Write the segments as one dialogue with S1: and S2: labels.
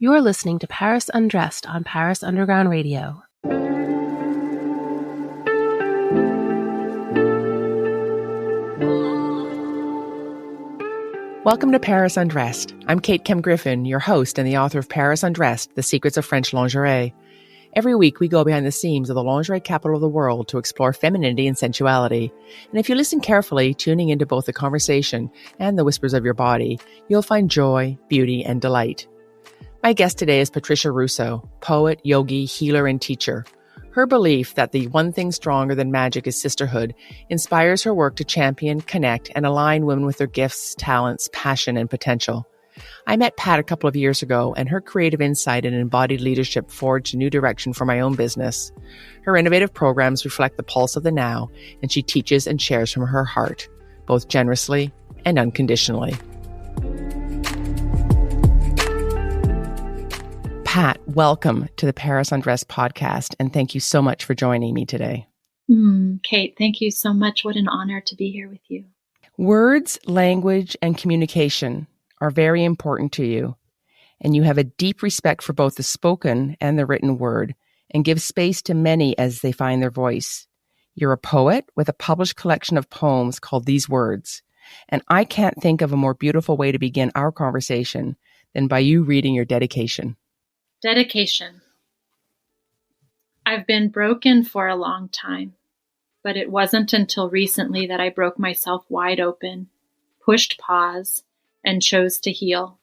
S1: You're listening to Paris Undressed on Paris Underground Radio.
S2: Welcome to Paris Undressed. I'm Kate Kim Griffin, your host and the author of Paris Undressed, The Secrets of French Lingerie. Every week, we go behind the scenes of the lingerie capital of the world to explore femininity and sensuality. And if you listen carefully, tuning into both the conversation and the whispers of your body, you'll find joy, beauty, and delight. My guest today is Patricia Russo, poet, yogi, healer, and teacher. Her belief that the one thing stronger than magic is sisterhood inspires her work to champion, connect, and align women with their gifts, talents, passion, and potential. I met Pat a couple of years ago, and her creative insight and embodied leadership forged a new direction for my own business. Her innovative programs reflect the pulse of the now, and she teaches and shares from her heart, both generously and unconditionally. Pat, welcome to the Paris Undressed podcast, and thank you so much for joining me today.
S3: Kate, thank you so much. What an honor to be here with you.
S2: Words, language, and communication are very important to you, and you have a deep respect for both the spoken and the written word, and give space to many as they find their voice. You're a poet with a published collection of poems called These Words, and I can't think of a more beautiful way to begin our conversation than by you reading your dedication.
S3: Dedication. I've been broken for a long time, but it wasn't until recently that I broke myself wide open, pushed pause, and chose to heal.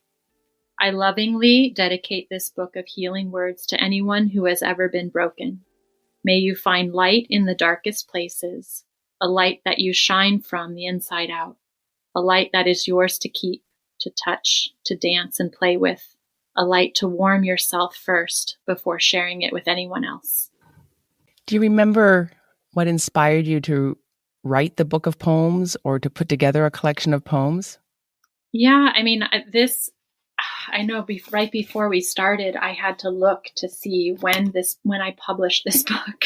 S3: I lovingly dedicate this book of healing words to anyone who has ever been broken. May you find light in the darkest places, a light that you shine from the inside out, a light that is yours to keep, to touch, to dance and play with, a light to warm yourself first before sharing it with anyone else.
S2: Do you remember what inspired you to write the book of poems or to put together a collection of poems?
S3: Yeah, I mean, I know right before we started, I had to look to see when I published this book.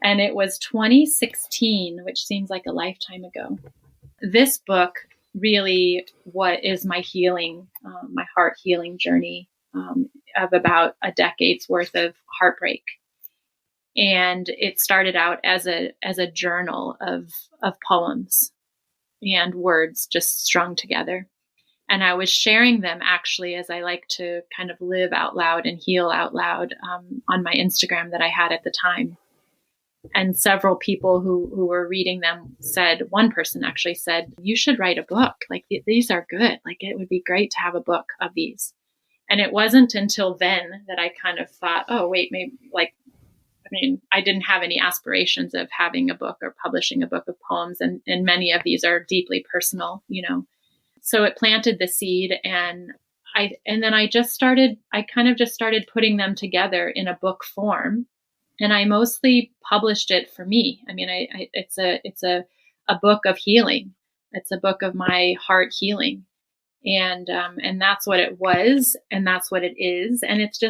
S3: And it was 2016, which seems like a lifetime ago. This book really what is my healing, my heart healing journey of about a decade's worth of heartbreak. And it started out as a journal of poems and words just strung together. And I was sharing them actually, as I like to kind of live out loud and heal out loud, on my Instagram that I had at the time. And several people who were reading them said, one person actually said, you should write a book. Like, these are good. Like, it would be great to have a book of these. And it wasn't until then that I kind of thought, oh, wait, maybe I didn't have any aspirations of having a book or publishing a book of poems. And many of these are deeply personal, So it planted the seed, and then I kind of just started putting them together in a book form, and I mostly published it for me. I mean, it's a book of healing. It's a book of my heart healing, and that's what it was, and that's what it is, and it's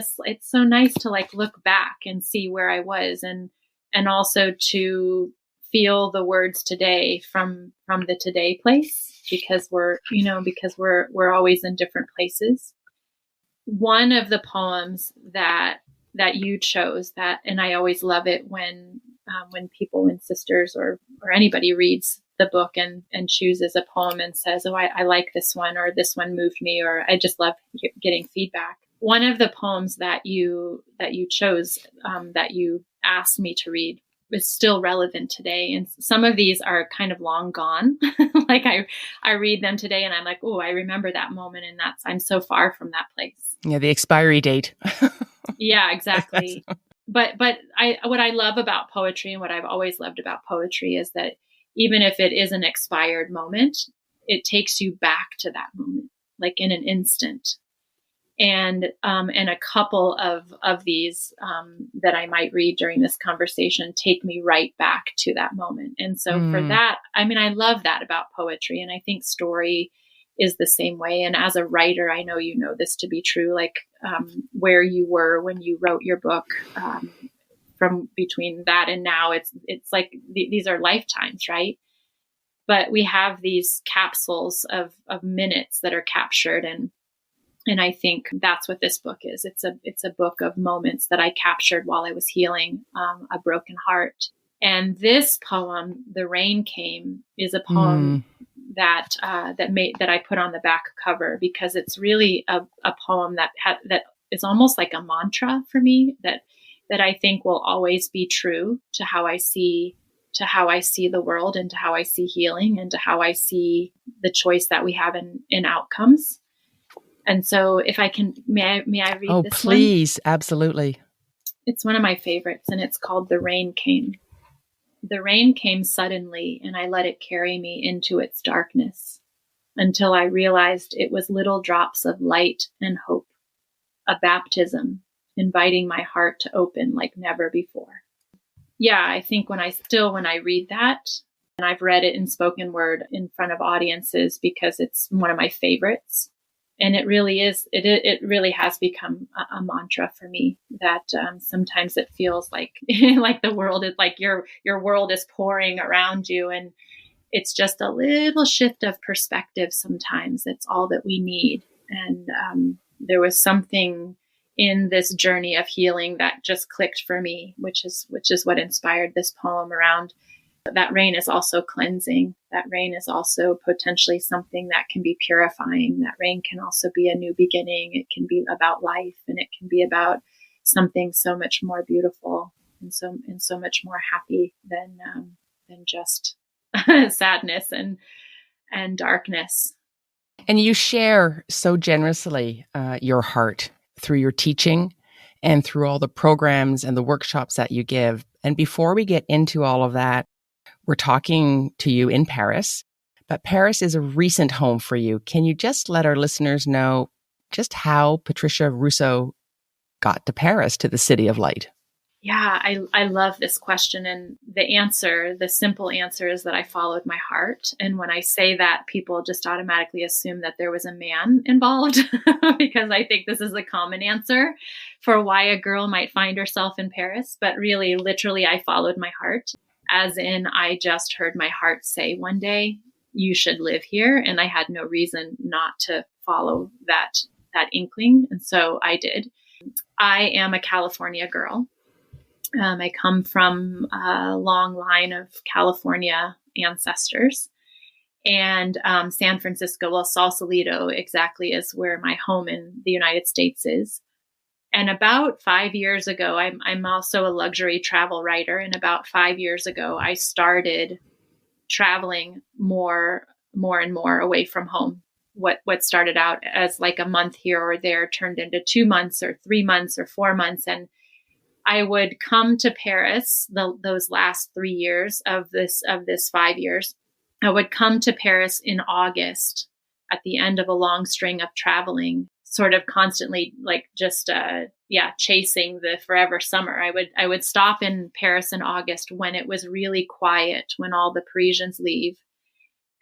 S3: so nice to like look back and see where I was, and also to feel the words today from the today place. Because we're always in different places. One of the poems that you chose and I always love it when sisters or anybody reads the book and chooses a poem and says, oh, I like this one, or this one moved me, or I just love getting feedback. One of the poems that you chose, that you asked me to read, is still relevant today. And some of these are kind of long gone. Like I read them today and I'm like, oh, I remember that moment. And I'm so far from that place.
S2: Yeah. The expiry date.
S3: Yeah, exactly. But what I love about poetry, and what I've always loved about poetry, is that even if it is an expired moment, it takes you back to that moment, like in an instant. And a couple of these that I might read during this conversation take me right back to that moment. And so for that, I mean, I love that about poetry, and I think story is the same way. And as a writer, I know you know this to be true, like where you were when you wrote your book, from between that and now, it's like these are lifetimes, right? But we have these capsules of minutes that are captured, and And I think that's what this book is. It's a book of moments that I captured while I was healing a broken heart. And this poem, "The Rain Came," is a poem that I put on the back cover because it's really a poem that is almost like a mantra for me that I think will always be true to how I see the world, and to how I see healing, and to how I see the choice that we have in outcomes. And so if I can, may I read this one?
S2: Oh, please. Absolutely.
S3: It's one of my favorites, and it's called "The Rain Came." The rain came suddenly, and I let it carry me into its darkness until I realized it was little drops of light and hope, a baptism inviting my heart to open like never before. Yeah, I think when I read that, and I've read it in spoken word in front of audiences because it's one of my favorites. And it really is, it really has become a mantra for me that sometimes it feels like, like the world is like your world is pouring around you. And it's just a little shift of perspective. Sometimes it's all that we need. And there was something in this journey of healing that just clicked for me, which is what inspired this poem around. That rain is also cleansing. That rain is also potentially something that can be purifying. That rain can also be a new beginning. It can be about life, and it can be about something so much more beautiful and so much more happy than just sadness and darkness.
S2: And you share so generously your heart through your teaching and through all the programs and the workshops that you give. And before we get into all of that, we're talking to you in Paris, but Paris is a recent home for you. Can you just let our listeners know just how Patricia Russo got to Paris, to the City of Light?
S3: Yeah, I love this question. And the simple answer is that I followed my heart. And when I say that, people just automatically assume that there was a man involved because I think this is a common answer for why a girl might find herself in Paris. But really, literally, I followed my heart. As in, I just heard my heart say one day, you should live here. And I had no reason not to follow that inkling. And so I did. I am a California girl. I come from a long line of California ancestors. And San Francisco, well, Sausalito exactly is where my home in the United States is. And about 5 years ago, I'm also a luxury travel writer. And about 5 years ago, I started traveling more and more away from home. What started out as like a month here or there turned into 2 months or 3 months or 4 months. And I would come to Paris those last 3 years of this 5 years. I would come to Paris in August at the end of a long string of traveling, sort of constantly like just chasing the forever summer. I would stop in Paris in August when it was really quiet, when all the Parisians leave.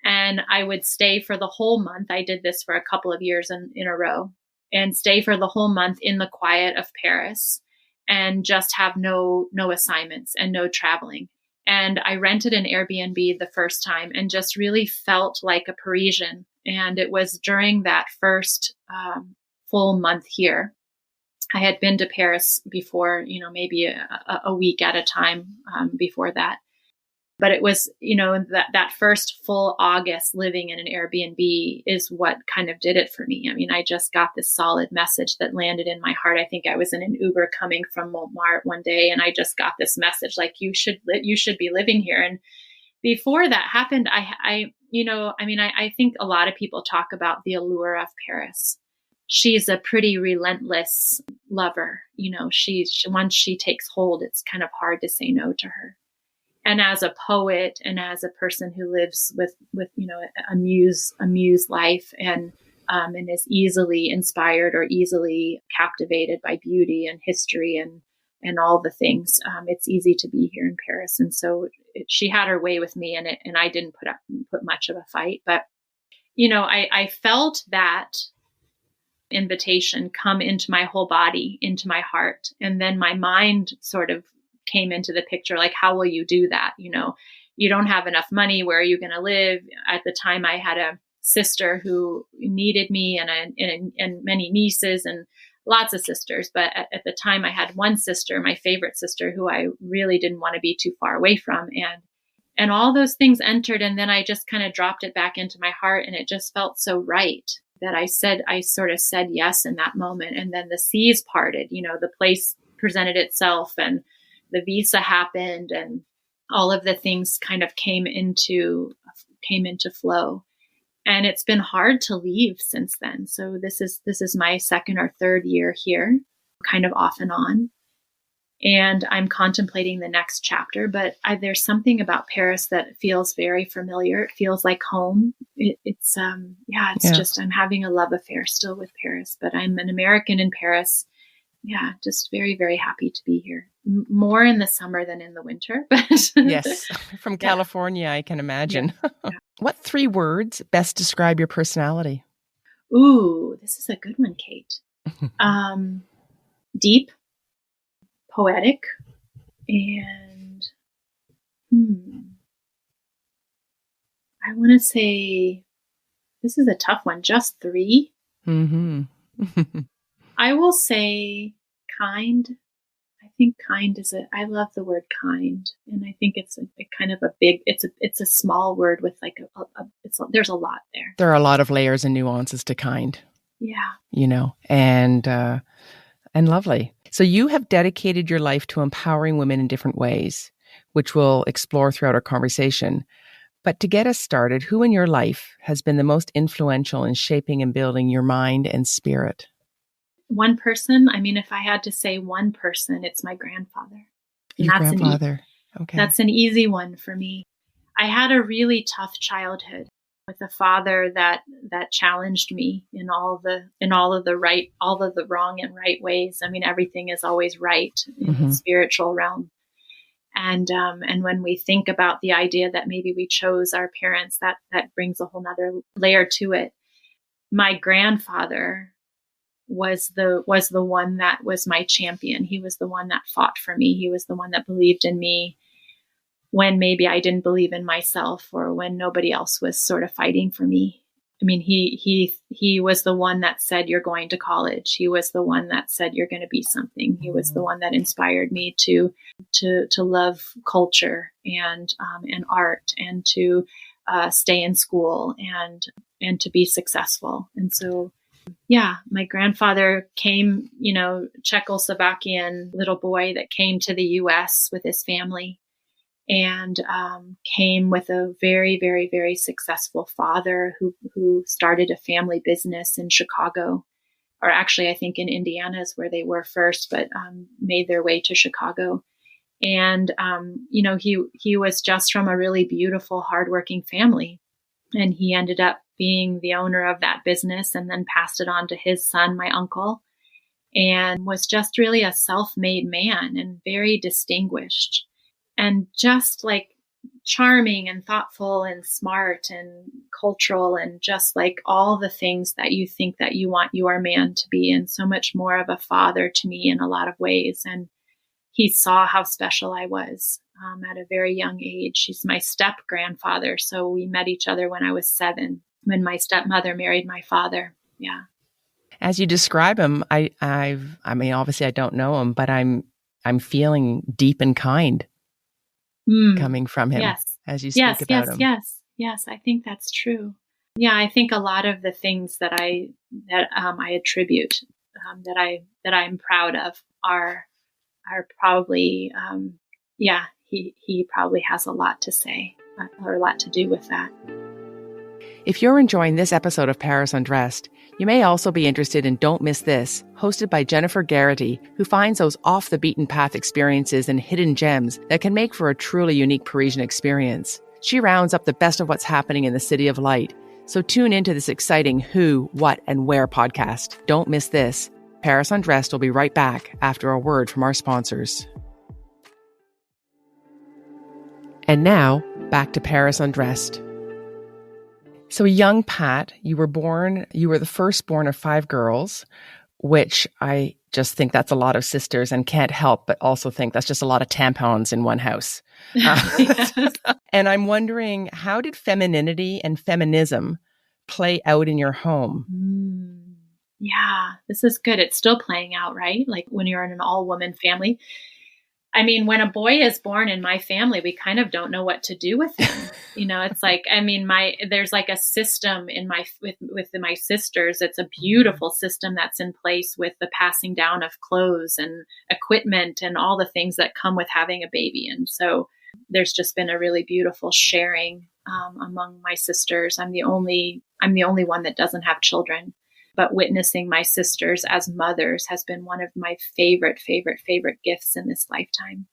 S3: And I would stay for the whole month. I did this for a couple of years in a row, and stay for the whole month in the quiet of Paris and just have no assignments and no traveling. And I rented an Airbnb the first time and just really felt like a Parisian. And it was during that first full month here. I had been to Paris before, maybe a week at a time before that. But it was, that first full August living in an Airbnb is what kind of did it for me. I mean, I just got this solid message that landed in my heart. I think I was in an Uber coming from Montmartre one day, and I just got this message like, you should be living here. And before that happened, I think a lot of people talk about the allure of Paris. She's a pretty relentless lover. Once she takes hold, it's kind of hard to say no to her. And as a poet and as a person who lives with a muse life and is easily inspired or easily captivated by beauty and history and all the things, it's easy to be here in Paris. And so she had her way with me, and I didn't put much of a fight. But I felt that invitation come into my whole body, into my heart, and then my mind sort of came into the picture. Like, how will you do that? You don't have enough money. Where are you going to live? At the time, I had a sister who needed me, and many nieces and lots of sisters. But at the time I had one sister, my favorite sister, who I really didn't want to be too far away from. And all those things entered. And then I just kind of dropped it back into my heart. And it just felt so right that I sort of said yes in that moment. And then the seas parted, the place presented itself, and the visa happened, and all of the things kind of came into flow. And it's been hard to leave since then. So this is my second or third year here, kind of off and on. And I'm contemplating the next chapter, but there's something about Paris that feels very familiar. It feels like home. It's just, I'm having a love affair still with Paris, but I'm an American in Paris. Yeah, just very, very happy to be here. More in the summer than in the winter. But
S2: yes, from California, I can imagine. Yeah. What 3 words best describe your personality?
S3: Ooh, this is a good one, Kate. Deep, poetic, and I want to say, this is a tough one, just 3. Mm-hmm. I will say kind. I think kind I love the word kind. And I think it's a kind of a big, it's a small word with like there's a lot there.
S2: There are a lot of layers and nuances to kind.
S3: Yeah.
S2: And lovely. So you have dedicated your life to empowering women in different ways, which we'll explore throughout our conversation. But to get us started, who in your life has been the most influential in shaping and building your mind and spirit?
S3: One person. I mean, if I had to say one person, it's my grandfather.
S2: Your grandfather. Okay.
S3: That's an easy one for me. I had a really tough childhood with a father that challenged me in all of the wrong and right ways. I mean, everything is always right in the spiritual realm. And when we think about the idea that maybe we chose our parents, that brings a whole nother layer to it. My grandfather was the one that was my champion. He was the one that fought for me. He was the one that believed in me when maybe I didn't believe in myself, or when nobody else was sort of fighting for me. I mean, he was the one that said, you're going to college. He was the one that said, you're going to be something. He was the one that inspired me to love culture and art, and to stay in school and to be successful. And so, yeah, my grandfather came, Czechoslovakian little boy that came to the U.S. with his family, and came with a very, very, very successful father who started a family business in Chicago, or actually I think in Indiana is where they were first, but made their way to Chicago. And, he was just from a really beautiful, hardworking family. And he ended up being the owner of that business, and then passed it on to his son, my uncle, and was just really a self-made man, and very distinguished, and just like charming and thoughtful and smart and cultural, and just like all the things that you think that you want your man to be, and so much more of a father to me in a lot of ways. And he saw how special I was at a very young age. He's my step grandfather. So we met each other when I was 7, when my stepmother married my father. Yeah.
S2: As you describe him, I mean, obviously I don't know him, but I'm feeling deep and kind coming from him.
S3: Yes.
S2: As you speak about him.
S3: Yes. I think that's true. Yeah. I think a lot of the things that I attribute, that I'm proud of are probably, he probably has a lot to say, or a lot to do with that.
S2: If you're enjoying this episode of Paris Undressed, you may also be interested in Don't Miss This, hosted by Jennifer Garrity, who finds those off-the-beaten-path experiences and hidden gems that can make for a truly unique Parisian experience. She rounds up the best of what's happening in the City of Light. So tune into this exciting Who, What, and Where podcast. Don't miss this. Paris Undressed will be right back after a word from our sponsors. And now, back to Paris Undressed. So young Pat, you were the firstborn of 5 girls, which I just think that's a lot of sisters, and can't help but also think that's just a lot of tampons in one house. And I'm wondering, how did femininity and feminism play out in your home?
S3: Yeah, this is good. It's still playing out, right? Like when you're in an all-woman family. I mean, when a boy is born in my family, we kind of don't know what to do with him. It's like, I mean, there's like a system in with my sisters. It's a beautiful system that's in place with the passing down of clothes and equipment and all the things that come with having a baby. And so there's just been a really beautiful sharing among my sisters. I'm the only one that doesn't have children. But witnessing my sisters as mothers has been one of my favorite gifts in this lifetime.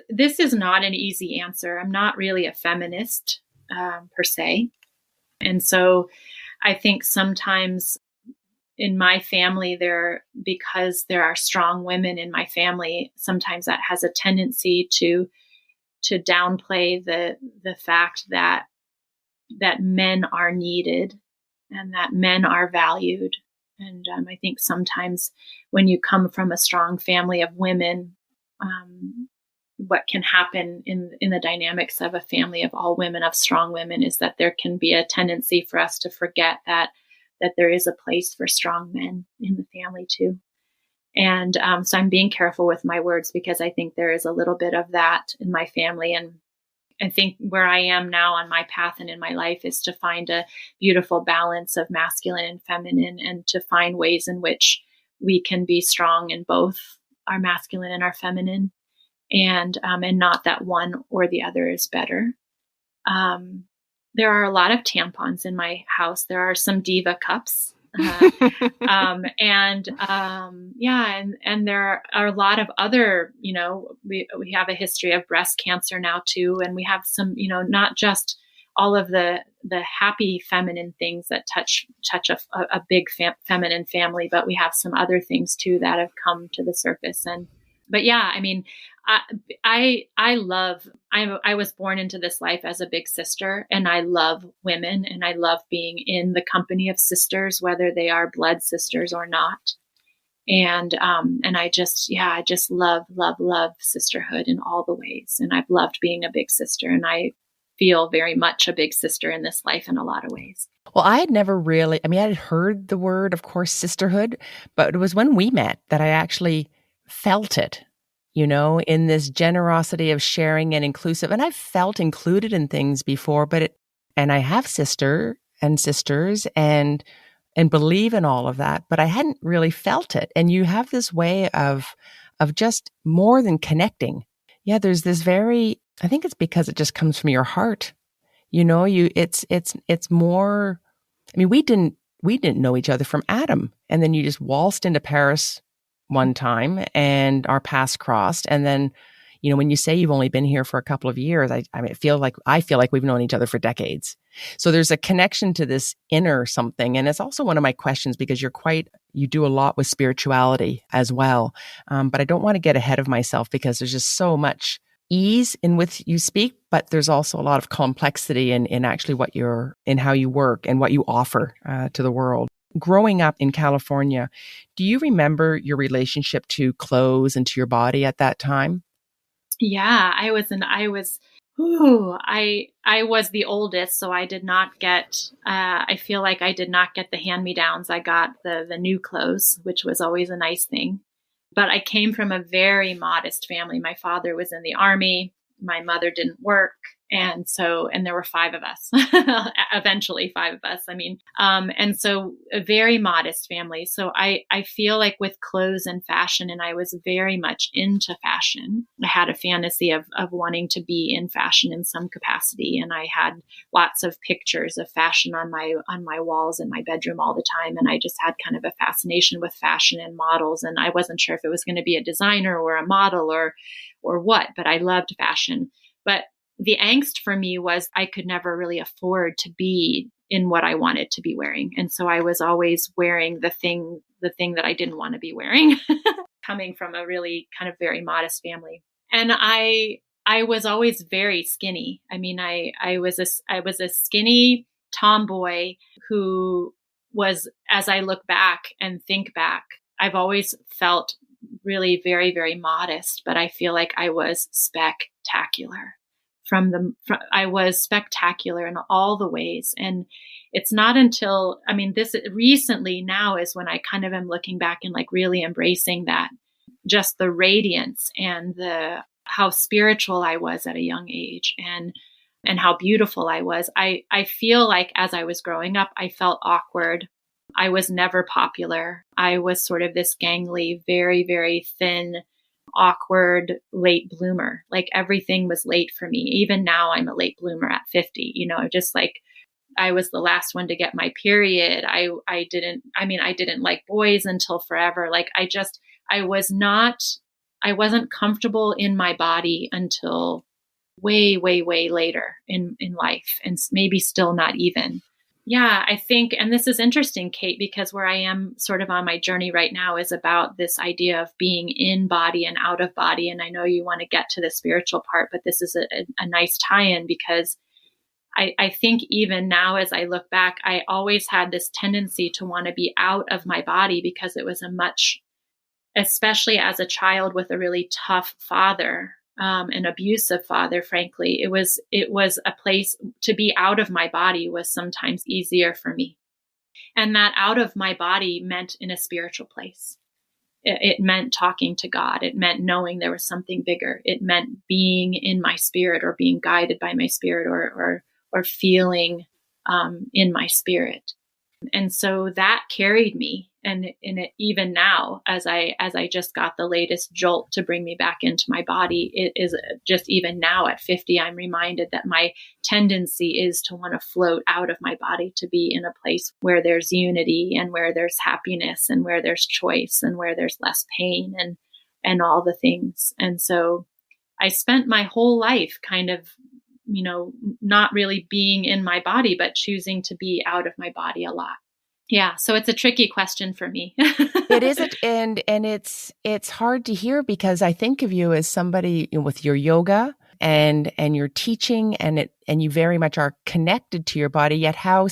S3: This is not an easy answer. I'm not really a feminist per se. And so I think sometimes in my family because there are strong women in my family, sometimes that has a tendency to downplay the fact that men are needed and that men are valued. And I think sometimes when you come from a strong family of women, what can happen in the dynamics of a family of all women, of strong women, is that there can be a tendency for us to forget that there is a place for strong men in the family too. And so I'm being careful with my words because I think there is a little bit of that in my family. And I think where I am now on my path and in my life is to find a beautiful balance of masculine and feminine, and to find ways in which we can be strong in both our masculine and our feminine, and not that one or the other is better. There are a lot of tampons in my house. There are some Diva cups. And there are a lot of other, we have a history of breast cancer now too. And we have some, not just all of the happy feminine things that touch a big feminine family, but we have some other things too that have come to the surface. But yeah, I mean, I was born into this life as a big sister, and I love women, and I love being in the company of sisters, whether they are blood sisters or not. And I just love sisterhood in all the ways. And I've loved being a big sister, and I feel very much a big sister in this life in a lot of ways.
S2: Well, I had never really, I had heard the word, of course, sisterhood, but it was when we met that I actually felt it, in this generosity of sharing and inclusive. And I've felt included in things before, and I have sisters and believe in all of that, but I hadn't really felt it. And you have this way of just more than connecting. Yeah, there's this I think it's because it just comes from your heart. It's more, we didn't know each other from Adam. And then you just waltzed into Paris one time and our paths crossed. And then, when you say you've only been here for a couple of years, I feel like we've known each other for decades. So there's a connection to this inner something. And it's also one of my questions because you do a lot with spirituality as well. But I don't want to get ahead of myself because there's just so much ease in which you speak, but there's also a lot of complexity in actually in how you work and what you offer to the world. Growing up in California, do you remember your relationship to clothes and to your body at that time?
S3: Yeah, I was the oldest, so I did not get, I feel like I did not get the hand-me-downs. I got the new clothes, which was always a nice thing. But I came from a very modest family. My father was in the Army. My mother didn't work. And there were 5 of us, eventually 5 of us. And so a very modest family. So I feel like with clothes and fashion, and I was very much into fashion. I had a fantasy of wanting to be in fashion in some capacity. And I had lots of pictures of fashion on my walls in my bedroom all the time. And I just had kind of a fascination with fashion and models. And I wasn't sure if it was going to be a designer or a model or what, but I loved fashion. But the angst for me was I could never really afford to be in what I wanted to be wearing. And so I was always wearing the thing that I didn't want to be wearing, coming from a really kind of very modest family. And I was always very skinny. I was a skinny tomboy who was, as I look back and think back, I've always felt really very, very modest, but I feel like I was spectacular. I was spectacular in all the ways. And it's not until, this recently now is when I kind of am looking back and like really embracing that, just the radiance and how spiritual I was at a young age and how beautiful I was. I feel like as I was growing up, I felt awkward. I was never popular. I was sort of this gangly, very, very thin, awkward late bloomer. Like everything was late for me. Even now I'm a late bloomer at 50, just like I was the last one to get my period. I didn't like boys until forever. Like I wasn't comfortable in my body until way, way, way later in life, and maybe still not even. Yeah, I think, and this is interesting, Kate, because where I am sort of on my journey right now is about this idea of being in body and out of body. And I know you want to get to the spiritual part, but this is a nice tie-in because I think even now, as I look back, I always had this tendency to want to be out of my body because it was especially as a child with a really tough father, an abusive father, frankly, it was a place to be out of my body was sometimes easier for me. And that out of my body meant in a spiritual place. It meant talking to God. It meant knowing there was something bigger. It meant being in my spirit or being guided by my spirit or feeling in my spirit. And so that carried me. And even now, as I just got the latest jolt to bring me back into my body, it is just even now at 50, I'm reminded that my tendency is to want to float out of my body, to be in a place where there's unity and where there's happiness and where there's choice and where there's less pain and all the things. And so I spent my whole life kind of, not really being in my body, but choosing to be out of my body a lot. Yeah. So it's a tricky question for me.
S2: It is, and it's hard to hear because I think of you as somebody with your yoga and your teaching and you very much are connected to your body, yet how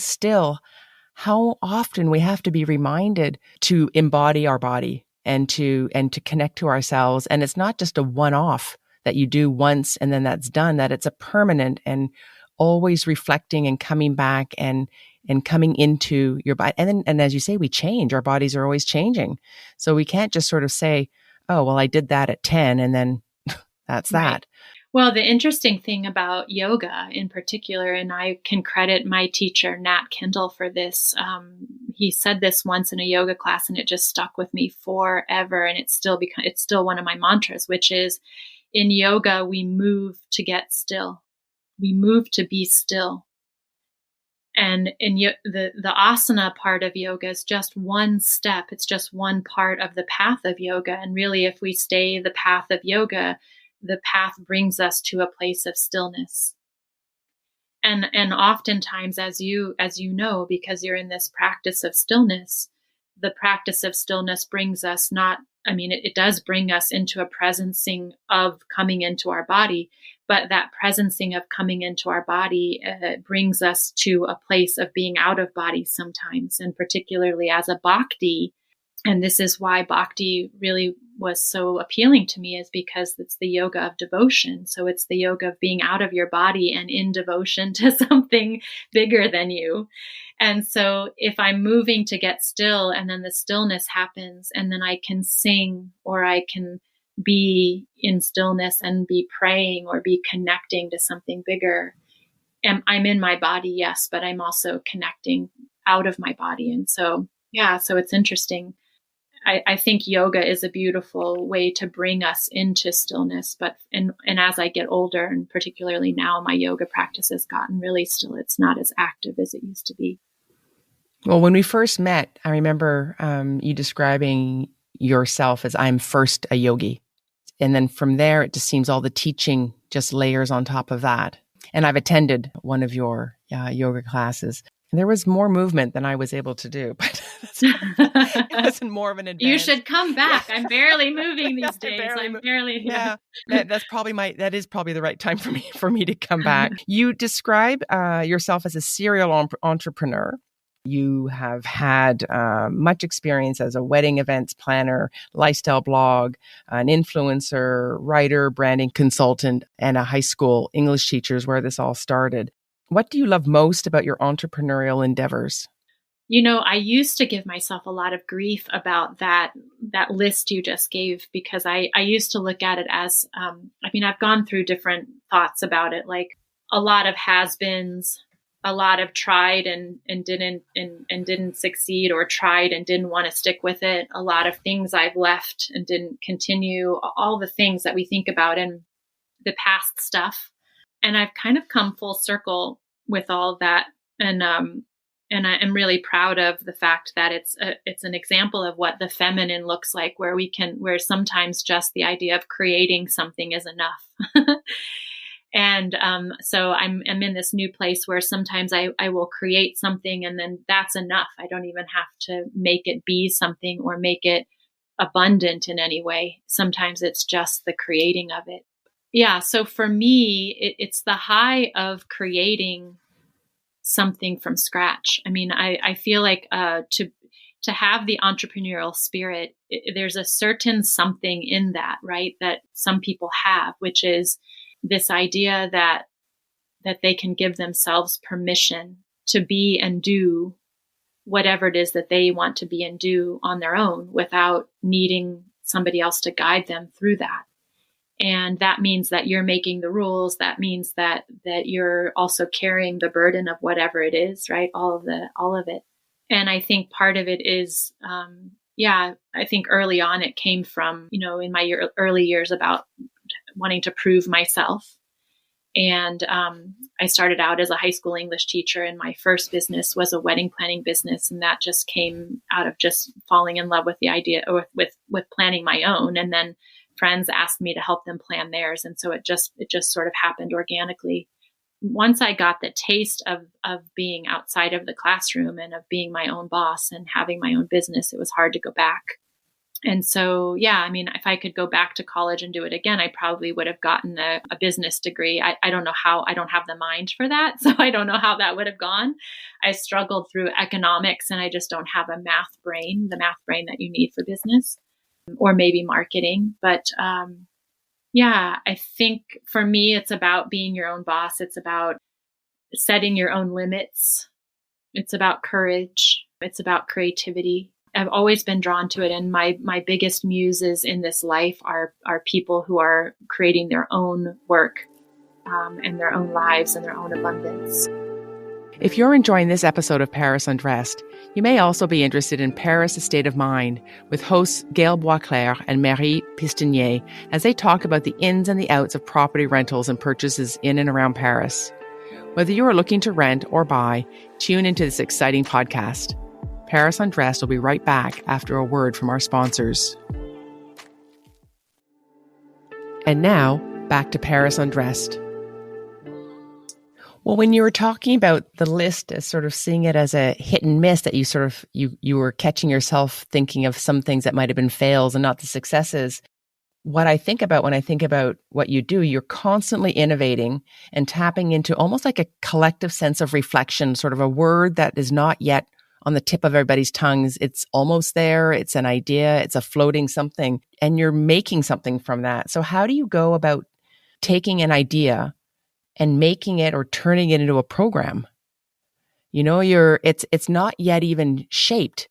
S2: often we have to be reminded to embody our body and to connect to ourselves. And it's not just a one-off that you do once and then that's done, that it's a permanent and always reflecting and coming back and coming into your body. And as you say, we change. Our bodies are always changing. So we can't just sort of say, oh, well, I did that at 10 and then that's
S3: right.
S2: that.
S3: Well, the interesting thing about yoga in particular, and I can credit my teacher, Nat Kendall, for this. He said this once in a yoga class and it just stuck with me forever. And it's still one of my mantras, which is in yoga, we move to get still. We move to be still. And in the asana part of yoga is just one step. It's just one part of the path of yoga. And really, if we stay the path of yoga, the path brings us to a place of stillness. And oftentimes, as you know, because you're in this practice of stillness, the practice of stillness brings us it does bring us into a presencing of coming into our body, but that presencing of coming into our body brings us to a place of being out of body sometimes, and particularly as a bhakti. And this is why bhakti really was so appealing to me, is because it's the yoga of devotion. So it's the yoga of being out of your body and in devotion to something bigger than you. And so if I'm moving to get still and then the stillness happens and then I can sing or I can be in stillness and be praying or be connecting to something bigger, and I'm in my body, yes, but I'm also connecting out of my body. And so, yeah, so it's interesting. I think yoga is a beautiful way to bring us into stillness, and as I get older, and particularly now, my yoga practice has gotten really still. It's not as active as it used to be.
S2: Well, when we first met, I remember you describing yourself as I'm first a yogi. And then from there, it just seems all the teaching just layers on top of that. And I've attended one of your yoga classes. And there was more movement than I was able to do, but it wasn't more of an advance.
S3: You should come back. I'm barely moving these days. I'm barely.
S2: Yeah, that is probably the right time for me to come back. You describe yourself as a serial entrepreneur. You have had much experience as a wedding events planner, lifestyle blog, an influencer, writer, branding consultant, and a high school English teacher is where this all started. What do you love most about your entrepreneurial endeavors?
S3: I used to give myself a lot of grief about that list you just gave, because I used to look at it as, I've gone through different thoughts about it, like a lot of has-beens, a lot of tried and didn't succeed, or tried and didn't want to stick with it. A lot of things I've left and didn't continue, all the things that we think about in the past stuff. And I've kind of come full circle with all of that. And I am really proud of the fact that it's an example of what the feminine looks like, where sometimes just the idea of creating something is enough. And so I'm in this new place where sometimes I will create something and then that's enough. I don't even have to make it be something or make it abundant in any way. Sometimes it's just the creating of it. Yeah. So for me, it's the high of creating something from scratch. I feel like to have the entrepreneurial spirit, there's a certain something in that, right? That some people have, which is this idea that they can give themselves permission to be and do whatever it is that they want to be and do on their own without needing somebody else to guide them through that. And that means that you're making the rules. That means that you're also carrying the burden of whatever it is, right? All of it. And I think part of it is, I think early on it came from, in my early years about wanting to prove myself. And I started out as a high school English teacher, and my first business was a wedding planning business. And that just came out of just falling in love with the idea, or with planning my own. And then friends asked me to help them plan theirs. And so it just sort of happened organically. Once I got the taste of being outside of the classroom and of being my own boss and having my own business, it was hard to go back. And so, if I could go back to college and do it again, I probably would have gotten a business degree. I don't know how. I don't have the mind for that. So I don't know how that would have gone. I struggled through economics, and I just don't have the math brain that you need for business, or maybe marketing. But I think for me, it's about being your own boss. It's about setting your own limits. It's about courage. It's about creativity. I've always been drawn to it. And my biggest muses in this life are people who are creating their own work and their own lives and their own abundance.
S2: If you're enjoying this episode of Paris Undressed, you may also be interested in Paris: A State of Mind with hosts Gail Boisclair and Marie Pistinier as they talk about the ins and the outs of property rentals and purchases in and around Paris. Whether you are looking to rent or buy, tune into this exciting podcast. Paris Undressed will be right back after a word from our sponsors. And now, back to Paris Undressed. Well, when you were talking about the list as sort of seeing it as a hit and miss, that you were catching yourself thinking of some things that might have been fails and not the successes. What I think about when I think about what you do, you're constantly innovating and tapping into almost like a collective sense of reflection, sort of a word that is not yet on the tip of everybody's tongues. It's almost there. It's an idea. It's a floating something, and you're making something from that. So how do you go about taking an idea and making it or turning it into a program? It's not yet even shaped,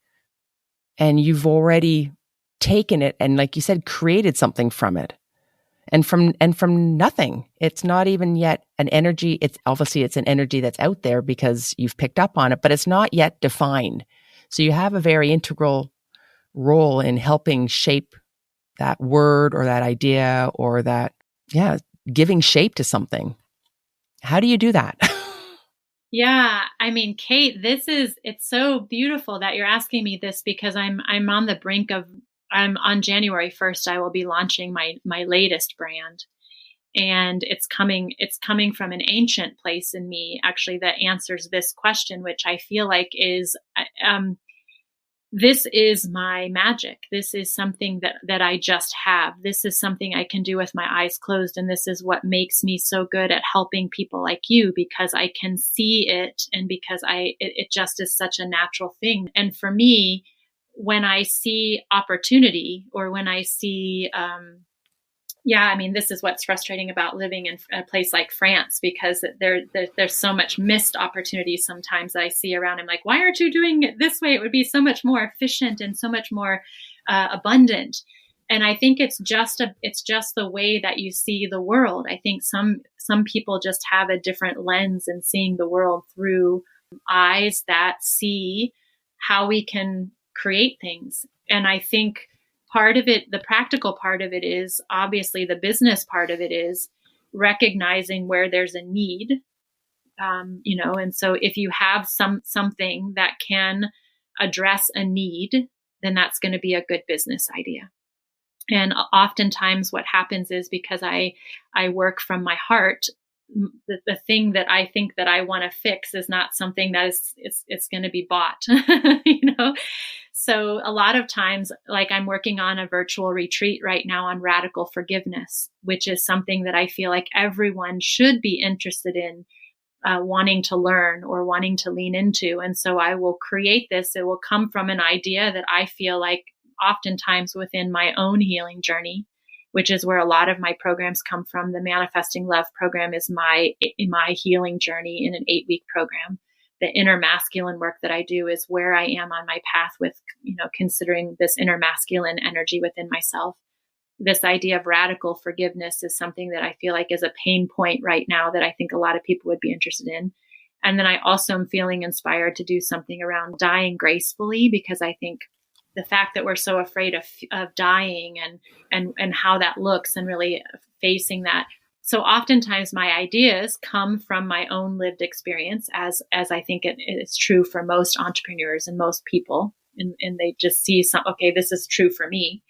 S2: and you've already taken it and, like you said, created something from it. And from nothing. It's not even yet an energy. It's an energy that's out there because you've picked up on it, but it's not yet defined. So you have a very integral role in helping shape that word or that idea or that, giving shape to something. How do you do that?
S3: Yeah. Kate, it's so beautiful that you're asking me this, because I'm on the brink of, on January 1st, I will be launching my latest brand. And it's coming from an ancient place in me, actually, that answers this question, which I feel like is, this is my magic. This is something that I just have. This is something I can do with my eyes closed. And this is what makes me so good at helping people like you, because I can see it, and because it just is such a natural thing. And for me, when I see opportunity, or when I see, this is what's frustrating about living in a place like France, because there's so much missed opportunity sometimes that I see around. I'm like, why aren't you doing it this way? It would be so much more efficient and so much more abundant. And I think it's just the way that you see the world. I think some people just have a different lens in seeing the world through eyes that see how we can create things. And I think part of it, the practical part of it, is obviously the business part of it is recognizing where there's a need, and so if you have something that can address a need, then that's going to be a good business idea. And oftentimes what happens is, because I work from my heart, the thing that I think that I want to fix is not something that it's going to be bought, So a lot of times, like, I'm working on a virtual retreat right now on radical forgiveness, which is something that I feel like everyone should be interested in, wanting to learn or wanting to lean into. And so I will create this. It will come from an idea that I feel like oftentimes within my own healing journey, which is where a lot of my programs come from. The Manifesting Love program is my healing journey in an 8-week program. The inner masculine work that I do is where I am on my path with, considering this inner masculine energy within myself. This idea of radical forgiveness is something that I feel like is a pain point right now that I think a lot of people would be interested in. And then I also am feeling inspired to do something around dying gracefully, because I think the fact that we're so afraid of dying and how that looks, and really facing that. So oftentimes my ideas come from my own lived experience, as I think it is true for most entrepreneurs and most people. And they just see okay, this is true for me.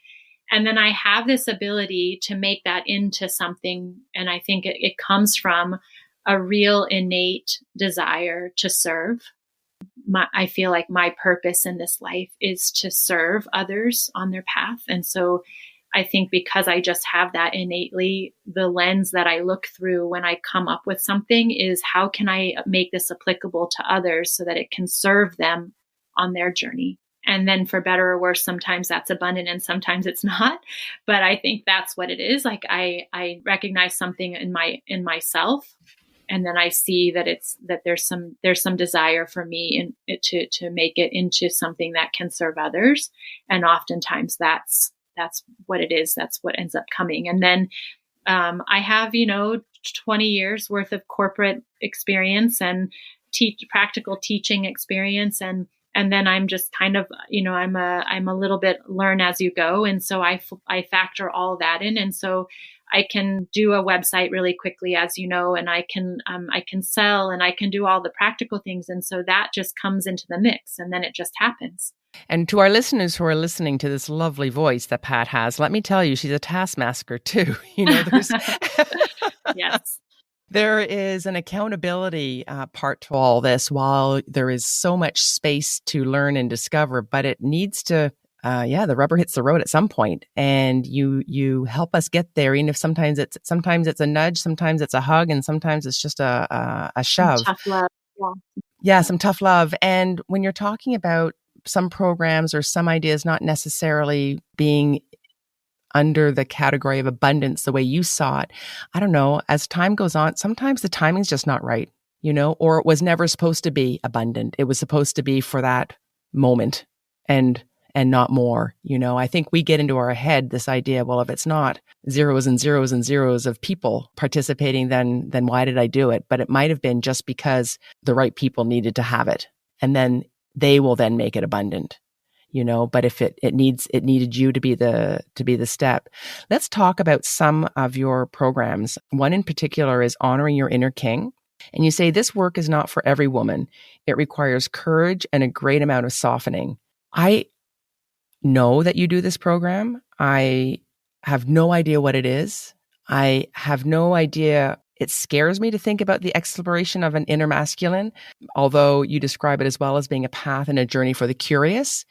S3: And then I have this ability to make that into something. And I think it comes from a real innate desire to serve. I feel like my purpose in this life is to serve others on their path. And so I think because I just have that innately, the lens that I look through when I come up with something is, how can I make this applicable to others so that it can serve them on their journey? And then, for better or worse, sometimes that's abundant and sometimes it's not. But I think that's what it is. Like, I recognize something in myself, and then I see that there's some desire for me to make it into something that can serve others. And oftentimes that's what it is. That's what ends up coming. And then I have 20 years worth of corporate experience and practical teaching experience, and then I'm just kind of, I'm a little bit learn as you go. And so I factor all that in. And so I can do a website really quickly, as you know, and I can sell, and I can do all the practical things. And so that just comes into the mix, and then it just happens.
S2: And to our listeners who are listening to this lovely voice that Pat has, let me tell you, she's a taskmaster too. There's
S3: Yes.
S2: There is an accountability part to all this, while there is so much space to learn and discover, but it needs to, the rubber hits the road at some point, and you help us get there. Even if sometimes it's a nudge, sometimes it's a hug, and sometimes it's just a shove.
S3: Some tough love.
S2: Yeah, some tough love. And when you're talking about some programs or some ideas not necessarily being under the category of abundance the way you saw it, I don't know, as time goes on, sometimes the timing's just not right, or it was never supposed to be abundant. It was supposed to be for that moment and not more. I think we get into our head this idea, well, if it's not zeros and zeros and zeros of people participating, then why did I do it? But it might have been just because the right people needed to have it, and then they will then make it abundant. But if it needed you to be the step. Let's talk about some of your programs. One in particular is Honoring Your Inner King. And you say this work is not for every woman. It requires courage and a great amount of softening. I know that you do this program. I have no idea what it is. I have no idea. It scares me to think about the exploration of an inner masculine, although you describe it as well as being a path and a journey for the curious.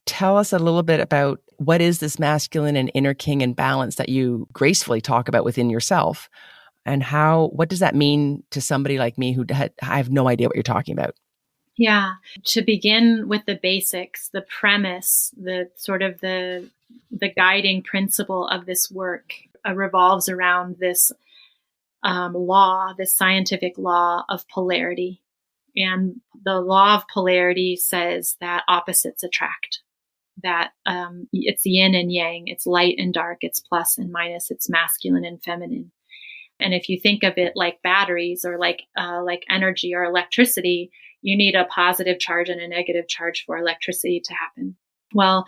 S2: tell us a little bit about what is this masculine and inner king and balance that you gracefully talk about within yourself, and what does that mean to somebody like me who I have no idea what you're talking about?
S3: Yeah. To begin with the basics, the premise, the sort of the guiding principle of this work revolves around this law, this scientific law of polarity. And the law of polarity says that opposites attract, that it's yin and yang, it's light and dark, it's plus and minus, it's masculine and feminine. And if you think of it like batteries or like energy or electricity, you need a positive charge and a negative charge for electricity to happen. Well,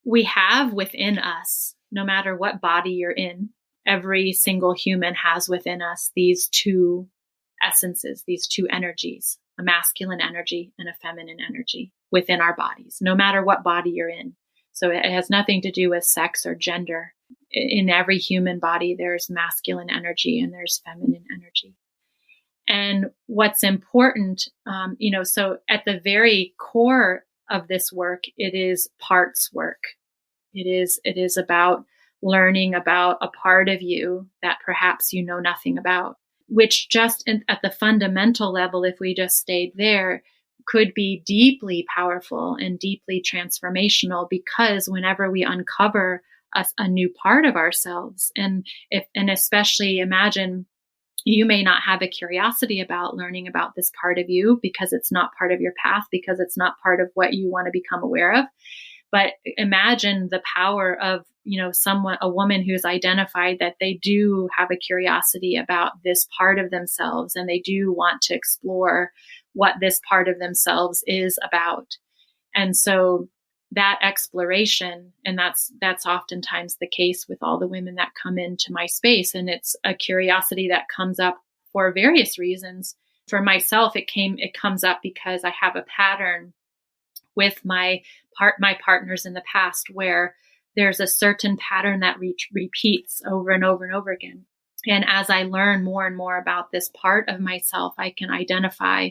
S3: we have within us, no matter what body you're in, every single human has within us these two essences, these two energies, a masculine energy and a feminine energy within our bodies, no matter what body you're in. So it has nothing to do with sex or gender. In every human body, there's masculine energy and there's feminine energy. And what's important, so at the very core of this work, it is parts work. It is about learning about a part of you that perhaps you know nothing about, which just at the fundamental level, if we just stayed there, could be deeply powerful and deeply transformational, because whenever we uncover a new part of ourselves, and especially imagine you may not have a curiosity about learning about this part of you because it's not part of your path, because it's not part of what you want to become aware of. But imagine the power of, a woman who's identified that they do have a curiosity about this part of themselves, and they do want to explore what this part of themselves is about. And so that exploration, and that's oftentimes the case with all the women that come into my space, and it's a curiosity that comes up for various reasons. For myself, it comes up because I have a pattern with my partners in the past where there's a certain pattern that repeats over and over and over again. And as I learn more and more about this part of myself, I can identify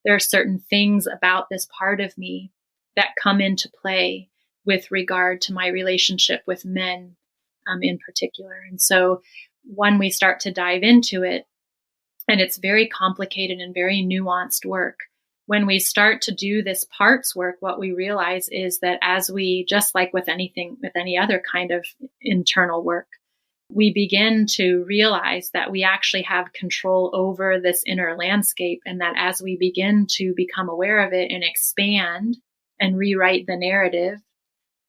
S3: there are certain things about this part of me that come into play with regard to my relationship with men in particular. And so when we start to dive into it, and it's very complicated and very nuanced work, when we start to do this parts work, what we realize is that as we, just like with anything, with any other kind of internal work, we begin to realize that we actually have control over this inner landscape, and that as we begin to become aware of it and expand and rewrite the narrative,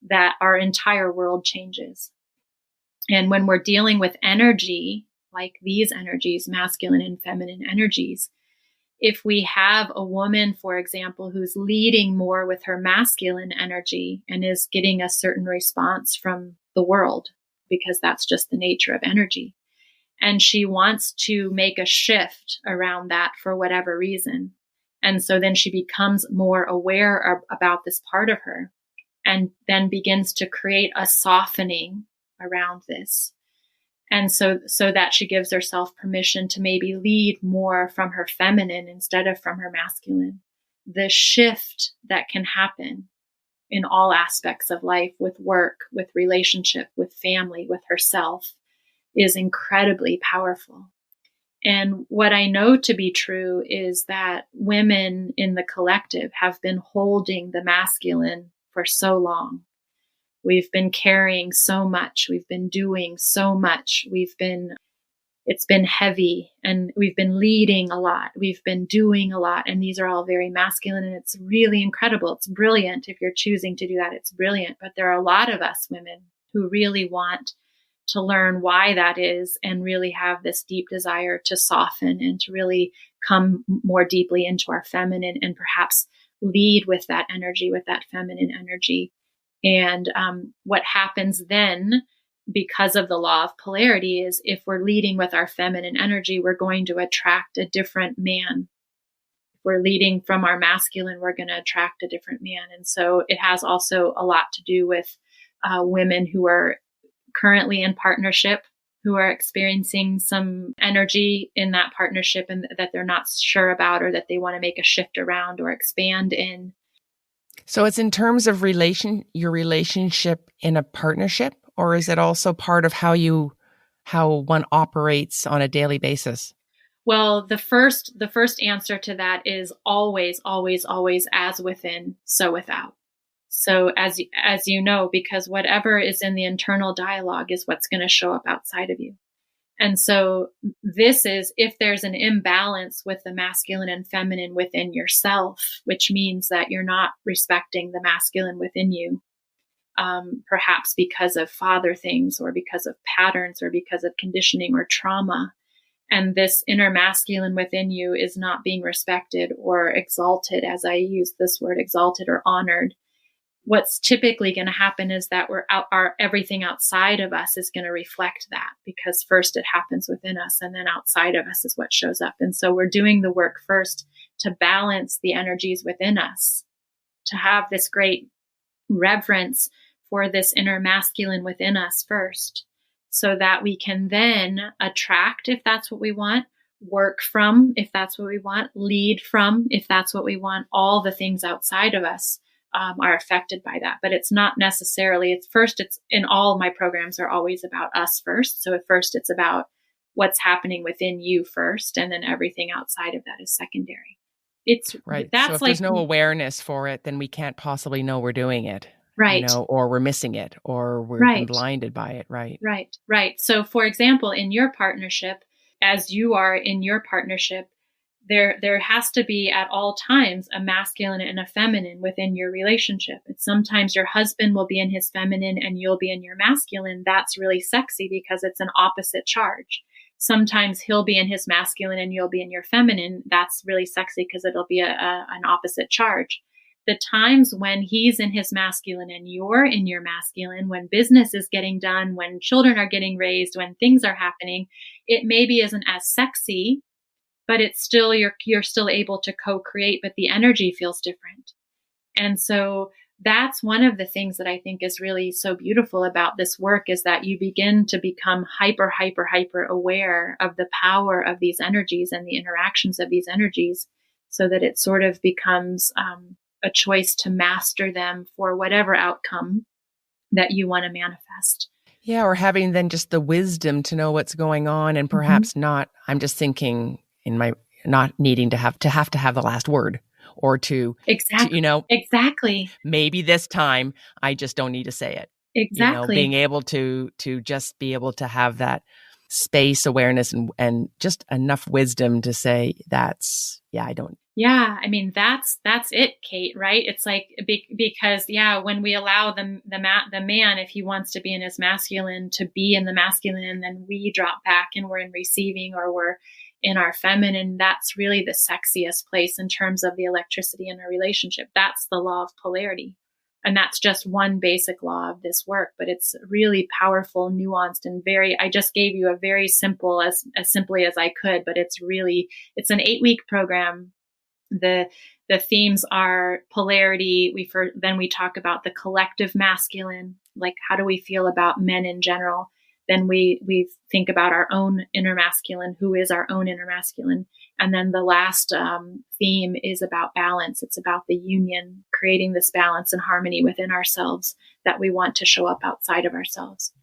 S3: that our entire world changes. And when we're dealing with energy, like these energies, masculine and feminine energies, if we have a woman, for example, who's leading more with her masculine energy and is getting a certain response from the world, because that's just the nature of energy, and she wants to make a shift around that for whatever reason, and so then she becomes more aware about this part of her, and then begins to create a softening around this. And so that she gives herself permission to maybe lead more from her feminine instead of from her masculine. The shift that can happen in all aspects of life, with work, with relationship, with family, with herself, is incredibly powerful. And what I know to be true is that women in the collective have been holding the masculine for so long. We've been carrying so much. We've been doing so much. It's been heavy, and we've been leading a lot. We've been doing a lot. And these are all very masculine, and it's really incredible. It's brilliant. If you're choosing to do that, it's brilliant. But there are a lot of us women who really want to learn why that is, and really have this deep desire to soften and to really come more deeply into our feminine, and perhaps lead with that energy, with that feminine energy. And what happens then, because of the law of polarity, is if we're leading with our feminine energy, we're going to attract a different man. If we're leading from our masculine, we're going to attract a different man. And so it has also a lot to do with women who are currently in partnership, who are experiencing some energy in that partnership and that they're not sure about, or that they want to make a shift around or expand in.
S2: So it's in terms of your relationship in a partnership, or is it also part of how one operates on a daily basis?
S3: Well, the first answer to that is always, always, always as within, so without. So as you know, because whatever is in the internal dialogue is what's going to show up outside of you. And so this is if there's an imbalance with the masculine and feminine within yourself, which means that you're not respecting the masculine within you, perhaps because of father things or because of patterns or because of conditioning or trauma. And this inner masculine within you is not being respected or exalted, as I use this word, exalted or honored. What's typically going to happen is that everything outside of us is going to reflect that, because first it happens within us and then outside of us is what shows up. And so we're doing the work first to balance the energies within us, to have this great reverence for this inner masculine within us first, so that we can then attract, if that's what we want, work from, if that's what we want, lead from, if that's what we want. All the things outside of us are affected by that. But it's not necessarily, it's in all my programs are always about us first. So at first it's about what's happening within you first, and then everything outside of that is secondary. It's
S2: right.
S3: That's
S2: so if
S3: like,
S2: there's no awareness for it, then we can't possibly know we're doing it.
S3: right.
S2: Or we're missing it, or we're
S3: right.
S2: blinded by it. Right.
S3: Right. So for example, in your partnership, as you are in your partnership, there has to be at all times a masculine and a feminine within your relationship. And sometimes your husband will be in his feminine and you'll be in your masculine. That's really sexy because it's an opposite charge. Sometimes he'll be in his masculine and you'll be in your feminine. That's really sexy because it'll be an opposite charge. The times when he's in his masculine and you're in your masculine, when business is getting done, when children are getting raised, when things are happening, it maybe isn't as sexy, but it's still, you're still able to co-create, but the energy feels different. And so that's one of the things that I think is really so beautiful about this work, is that you begin to become hyper, hyper, hyper aware of the power of these energies and the interactions of these energies, so that it sort of becomes a choice to master them for whatever outcome that you want to manifest.
S2: Yeah, or having then just the wisdom to know what's going on, and perhaps not, I'm just thinking in my, not needing to have the last word, or
S3: exactly.
S2: Maybe this time I just don't need to say it.
S3: Exactly.
S2: Being able to just be able to have that space awareness and just enough wisdom to say I don't.
S3: Yeah. I mean, that's it, Kate, right? It's like, because when we allow the man, if he wants to be in his masculine, to be in the masculine, and then we drop back and we're in receiving, or we're in our feminine, that's really the sexiest place in terms of the electricity in a relationship. That's the law of polarity. And that's just one basic law of this work, but it's really powerful, nuanced, and I just gave you a very simple, as simply as I could, but it's an 8-week program. The themes are polarity. Then we talk about the collective masculine, like how do we feel about men in general? Then we think about our own inner masculine, who is our own inner masculine. And then the last theme is about balance. It's about the union, creating this balance and harmony within ourselves that we want to show up outside of ourselves.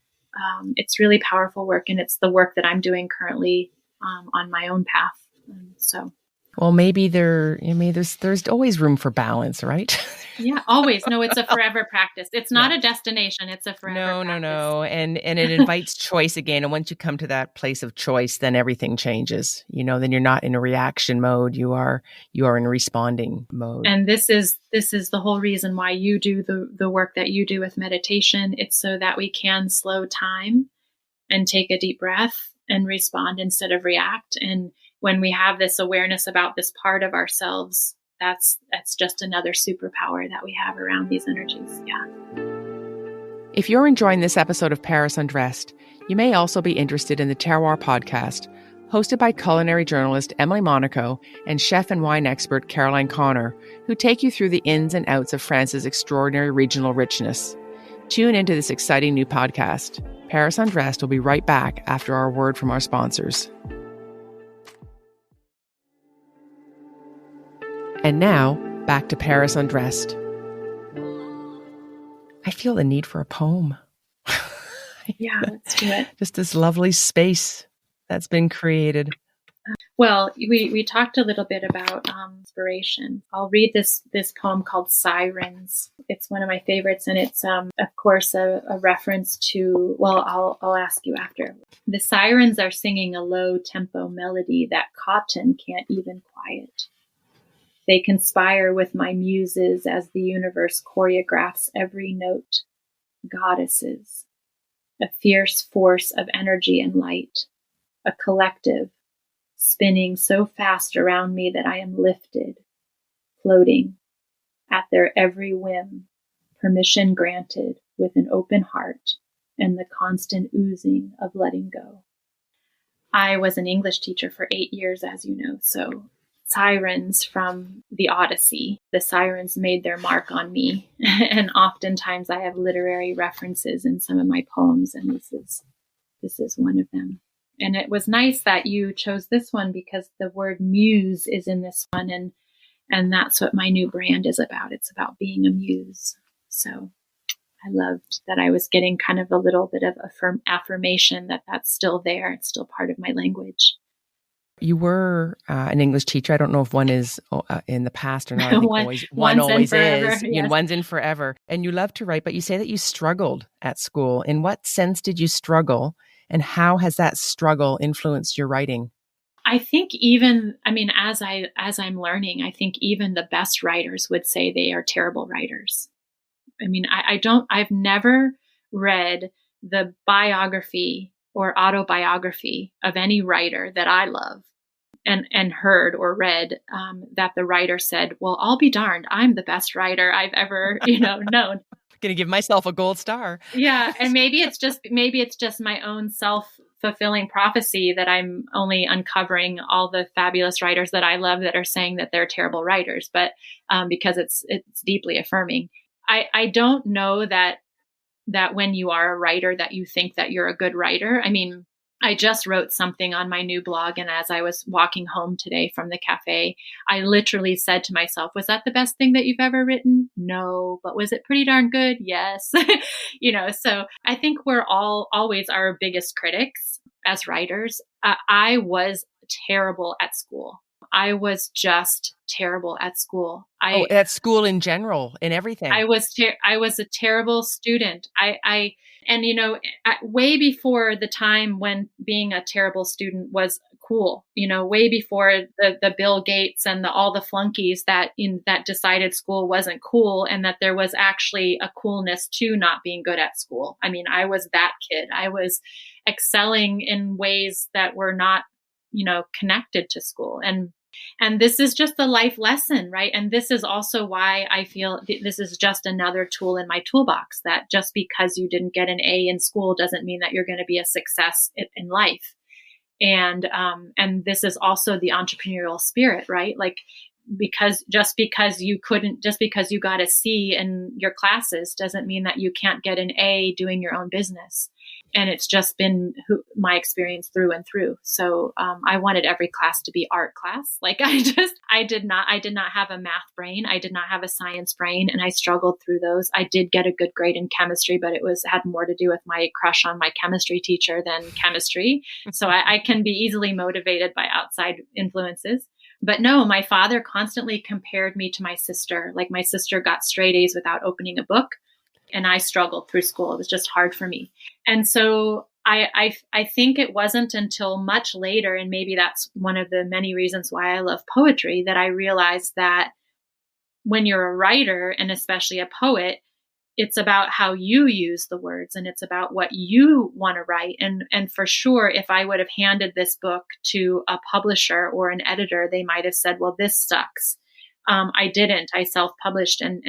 S3: It's really powerful work, and it's the work that I'm doing currently on my own path.
S2: Well, maybe there's always room for balance, right?
S3: Yeah, always. No, it's a forever practice. It's not a destination. It's a forever practice.
S2: No. And it invites choice again. And once you come to that place of choice, then everything changes. Then you're not in a reaction mode. You are in a responding mode.
S3: And this is the whole reason why you do the work that you do with meditation. It's so that we can slow time and take a deep breath and respond instead of react. And when we have this awareness about this part of ourselves, that's just another superpower that we have around these energies. Yeah.
S2: If you're enjoying this episode of Paris Undressed, you may also be interested in the Terroir podcast, hosted by culinary journalist Emily Monaco and chef and wine expert Caroline Connor, who take you through the ins and outs of France's extraordinary regional richness. Tune into this exciting new podcast. Paris Undressed will be right back after our word from our sponsors. And now, back to Paris Undressed. I feel the need for a poem.
S3: Yeah, let's do it.
S2: Just this lovely space that's been created.
S3: Well, we talked a little bit about inspiration. I'll read this poem called Sirens. It's one of my favorites, and it's of course a reference to. Well, I'll ask you after. The sirens are singing a low tempo melody that cotton can't even quiet. They conspire with my muses as the universe choreographs every note. Goddesses, a fierce force of energy and light, a collective, spinning so fast around me that I am lifted, floating, at their every whim, permission granted with an open heart and the constant oozing of letting go. I was an English teacher for 8 years, as you know, so sirens from the Odyssey, the sirens made their mark on me. And oftentimes I have literary references in some of my poems, and this is one of them. And it was nice that you chose this one because the word muse is in this one. And that's what my new brand is about. It's about being a muse. So I loved that I was getting kind of a little bit of affirmation that that's still there. It's still part of my language.
S2: You were an English teacher. I don't know if one is in the past or not. I think one always is.
S3: Yes.
S2: One's in forever. And you love to write, but you say that you struggled at school. In what sense did you struggle? And how has that struggle influenced your writing?
S3: I think as I'm learning, I think even the best writers would say they are terrible writers. I've never read the biography or autobiography of any writer that I love and heard or read that the writer said, well, I'll be darned, I'm the best writer I've ever, known.
S2: Going to give myself a gold star.
S3: Yeah. And maybe it's just my own self-fulfilling prophecy that I'm only uncovering all the fabulous writers that I love that are saying that they're terrible writers, but because it's deeply affirming. I don't know that when you are a writer that you think that you're a good writer. I just wrote something on my new blog, and as I was walking home today from the cafe, I literally said to myself, was that the best thing that you've ever written? No, but was it pretty darn good? Yes. So I think we're always our biggest critics as writers. I was terrible at school. I was just terrible at school.
S2: At school in general, in everything.
S3: I was a terrible student. Way before the time when being a terrible student was cool, way before the Bill Gates and all the flunkies that decided school wasn't cool and that there was actually a coolness to not being good at school. I was that kid. I was excelling in ways that were not, connected to school. And this is just the life lesson, right? And this is also why I feel this is just another tool in my toolbox, that just because you didn't get an A in school doesn't mean that you're going to be a success in life. And this is also the entrepreneurial spirit, right? Like, because you got a C in your classes doesn't mean that you can't get an A doing your own business. And it's just been my experience through and through. So I wanted every class to be art class. Like I did not have a math brain. I did not have a science brain, and I struggled through those. I did get a good grade in chemistry, but it had more to do with my crush on my chemistry teacher than chemistry. So I can be easily motivated by outside influences. But no, my father constantly compared me to my sister. Like, my sister got straight A's without opening a book, and I struggled through school. It was just hard for me. And so I think it wasn't until much later, and maybe that's one of the many reasons why I love poetry, that I realized that when you're a writer, and especially a poet, it's about how you use the words, and it's about what you want to write. And for sure, if I would have handed this book to a publisher or an editor, they might have said, well, this sucks. I didn't. I self-published. And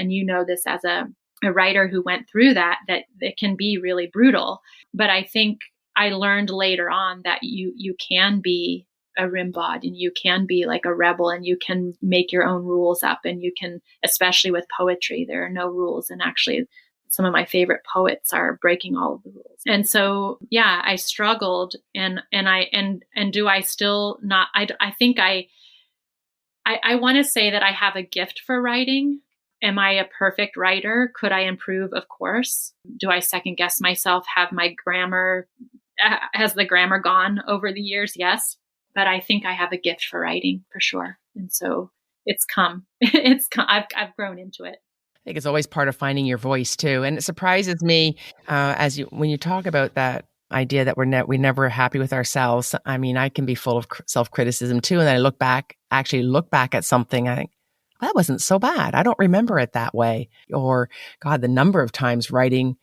S3: this as a writer who went through that it can be really brutal. But I think I learned later on that you can be a rimbod, and you can be like a rebel, and you can make your own rules up, and you can, especially with poetry, there are no rules. And actually, some of my favorite poets are breaking all of the rules. And so, yeah, I struggled, and do I still not? I think I want to say that I have a gift for writing. Am I a perfect writer? Could I improve? Of course. Do I second guess myself? Has the grammar gone over the years? Yes. But I think I have a gift for writing for sure. And so it's come. I've grown into it.
S2: I think it's always part of finding your voice too. And it surprises me when you talk about that idea that we're never happy with ourselves. I mean, I can be full of self-criticism too. And then I look back at something, I think, well, that wasn't so bad. I don't remember it that way. Or God, the number of times writing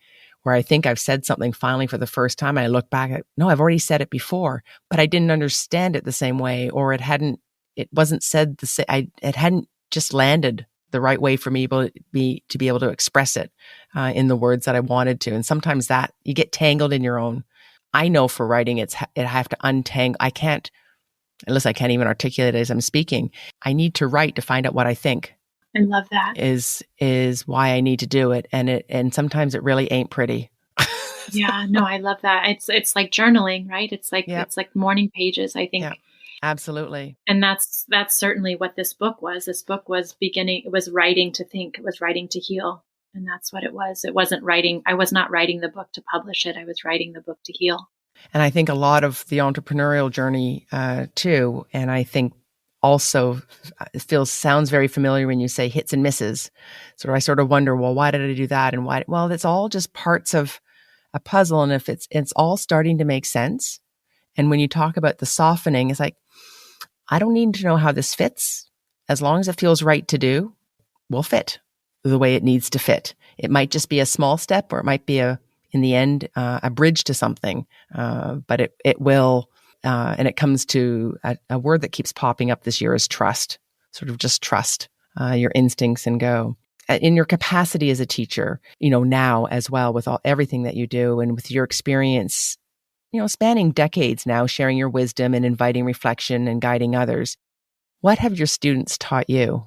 S2: where I think I've said something finally for the first time. And I look back at, no, I've already said it before, but I didn't understand it the same way, or it wasn't said the same. It hadn't just landed the right way for me to be able to express it in the words that I wanted to. And sometimes that you get tangled in your own. I know for writing, I have to untangle. I can't, unless I can't even articulate it as I'm speaking. I need to write to find out what I think.
S3: I love that.
S2: Is why I need to do it. And sometimes it really ain't pretty.
S3: Yeah, no, I love that. It's like journaling, right? It's like,
S2: Yep.
S3: It's like morning pages, I think.
S2: Yep. Absolutely.
S3: And that's certainly what this book was. This book was it was writing to think, it was writing to heal. And that's what it was. It wasn't writing. I was not writing the book to publish it. I was writing the book to heal.
S2: And I think a lot of the entrepreneurial journey too. And I think also sounds very familiar when you say hits and misses. So I sort of wonder, well, why did I do that? And why? Well, it's all just parts of a puzzle. And if it's all starting to make sense. And when you talk about the softening, it's like, I don't need to know how this fits. As long as it feels right to do, will fit the way it needs to fit. It might just be a small step, or it might be in the end, a bridge to something. But it will, and it comes to a word that keeps popping up this year is trust. Sort of just trust your instincts and go. In your capacity as a teacher, now as well, with everything that you do and with your experience, spanning decades now, sharing your wisdom and inviting reflection and guiding others. What have your students taught you?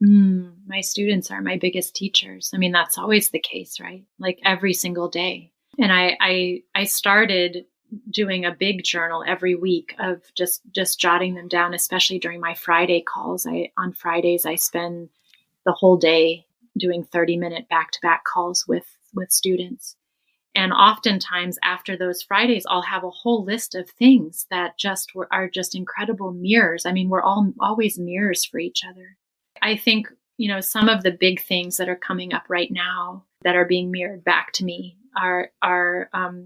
S3: My students are my biggest teachers. I mean, that's always the case, right? Like every single day. And I started doing a big journal every week of just jotting them down, especially during my Friday calls. On Fridays, I spend the whole day doing 30-minute back-to-back calls with students. And oftentimes after those Fridays, I'll have a whole list of things that are just incredible mirrors. I mean, we're all always mirrors for each other. I think, some of the big things that are coming up right now that are being mirrored back to me are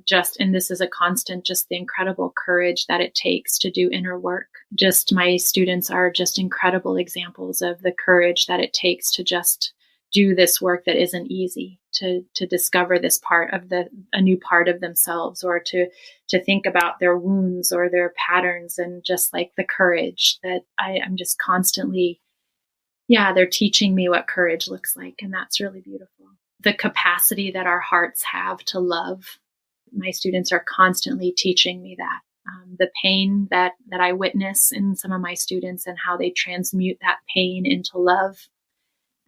S3: just, and this is a constant, just the incredible courage that it takes to do inner work. Just my students are just incredible examples of the courage that it takes to just do this work that isn't easy, to discover this part of a new part of themselves, or to think about their wounds or their patterns, and just like the courage that I'm just constantly, they're teaching me what courage looks like. And that's really beautiful. The capacity that our hearts have to love. My students are constantly teaching me that. The pain that I witness in some of my students, and how they transmute that pain into love,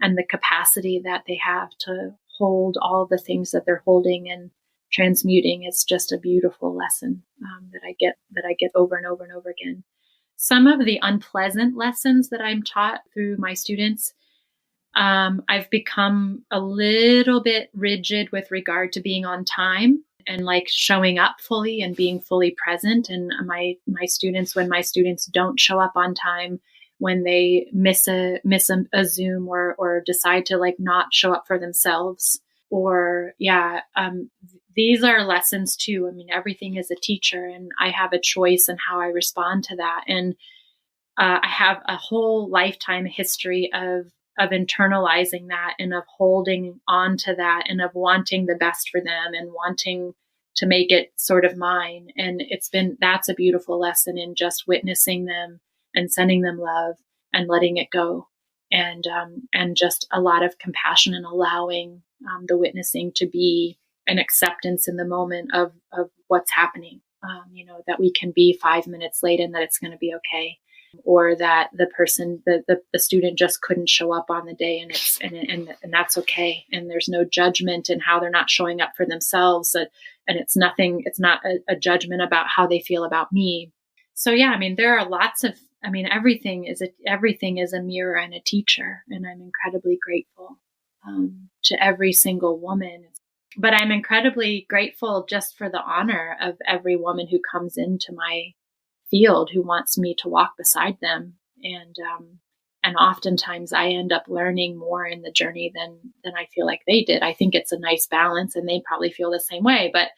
S3: and the capacity that they have to hold all the things that they're holding and transmuting. It's just a beautiful lesson that I get over and over and over again. Some of the unpleasant lessons that I'm taught through my students, I've become a little bit rigid with regard to being on time and like showing up fully and being fully present. And my students, when my students don't show up on time, when they miss a Zoom or decide to like not show up for themselves, or these are lessons too. I mean, everything is a teacher, and I have a choice in how I respond to that. And I have a whole lifetime history of internalizing that, and of holding on to that, and of wanting the best for them and wanting to make it sort of mine. And that's a beautiful lesson in just witnessing them and sending them love and letting it go. And just a lot of compassion, and allowing the witnessing to be an acceptance in the moment of what's happening. That we can be 5 minutes late and that it's going to be okay, or that the person, the student just couldn't show up on the day, and that's okay. And there's no judgment in how they're not showing up for themselves. And it's not a judgment about how they feel about me. So there are lots of, everything is a mirror and a teacher, and I'm incredibly grateful to every single woman. But I'm incredibly grateful just for the honor of every woman who comes into my field who wants me to walk beside them. And oftentimes I end up learning more in the journey than I feel like they did. I think it's a nice balance, and they probably feel the same way. But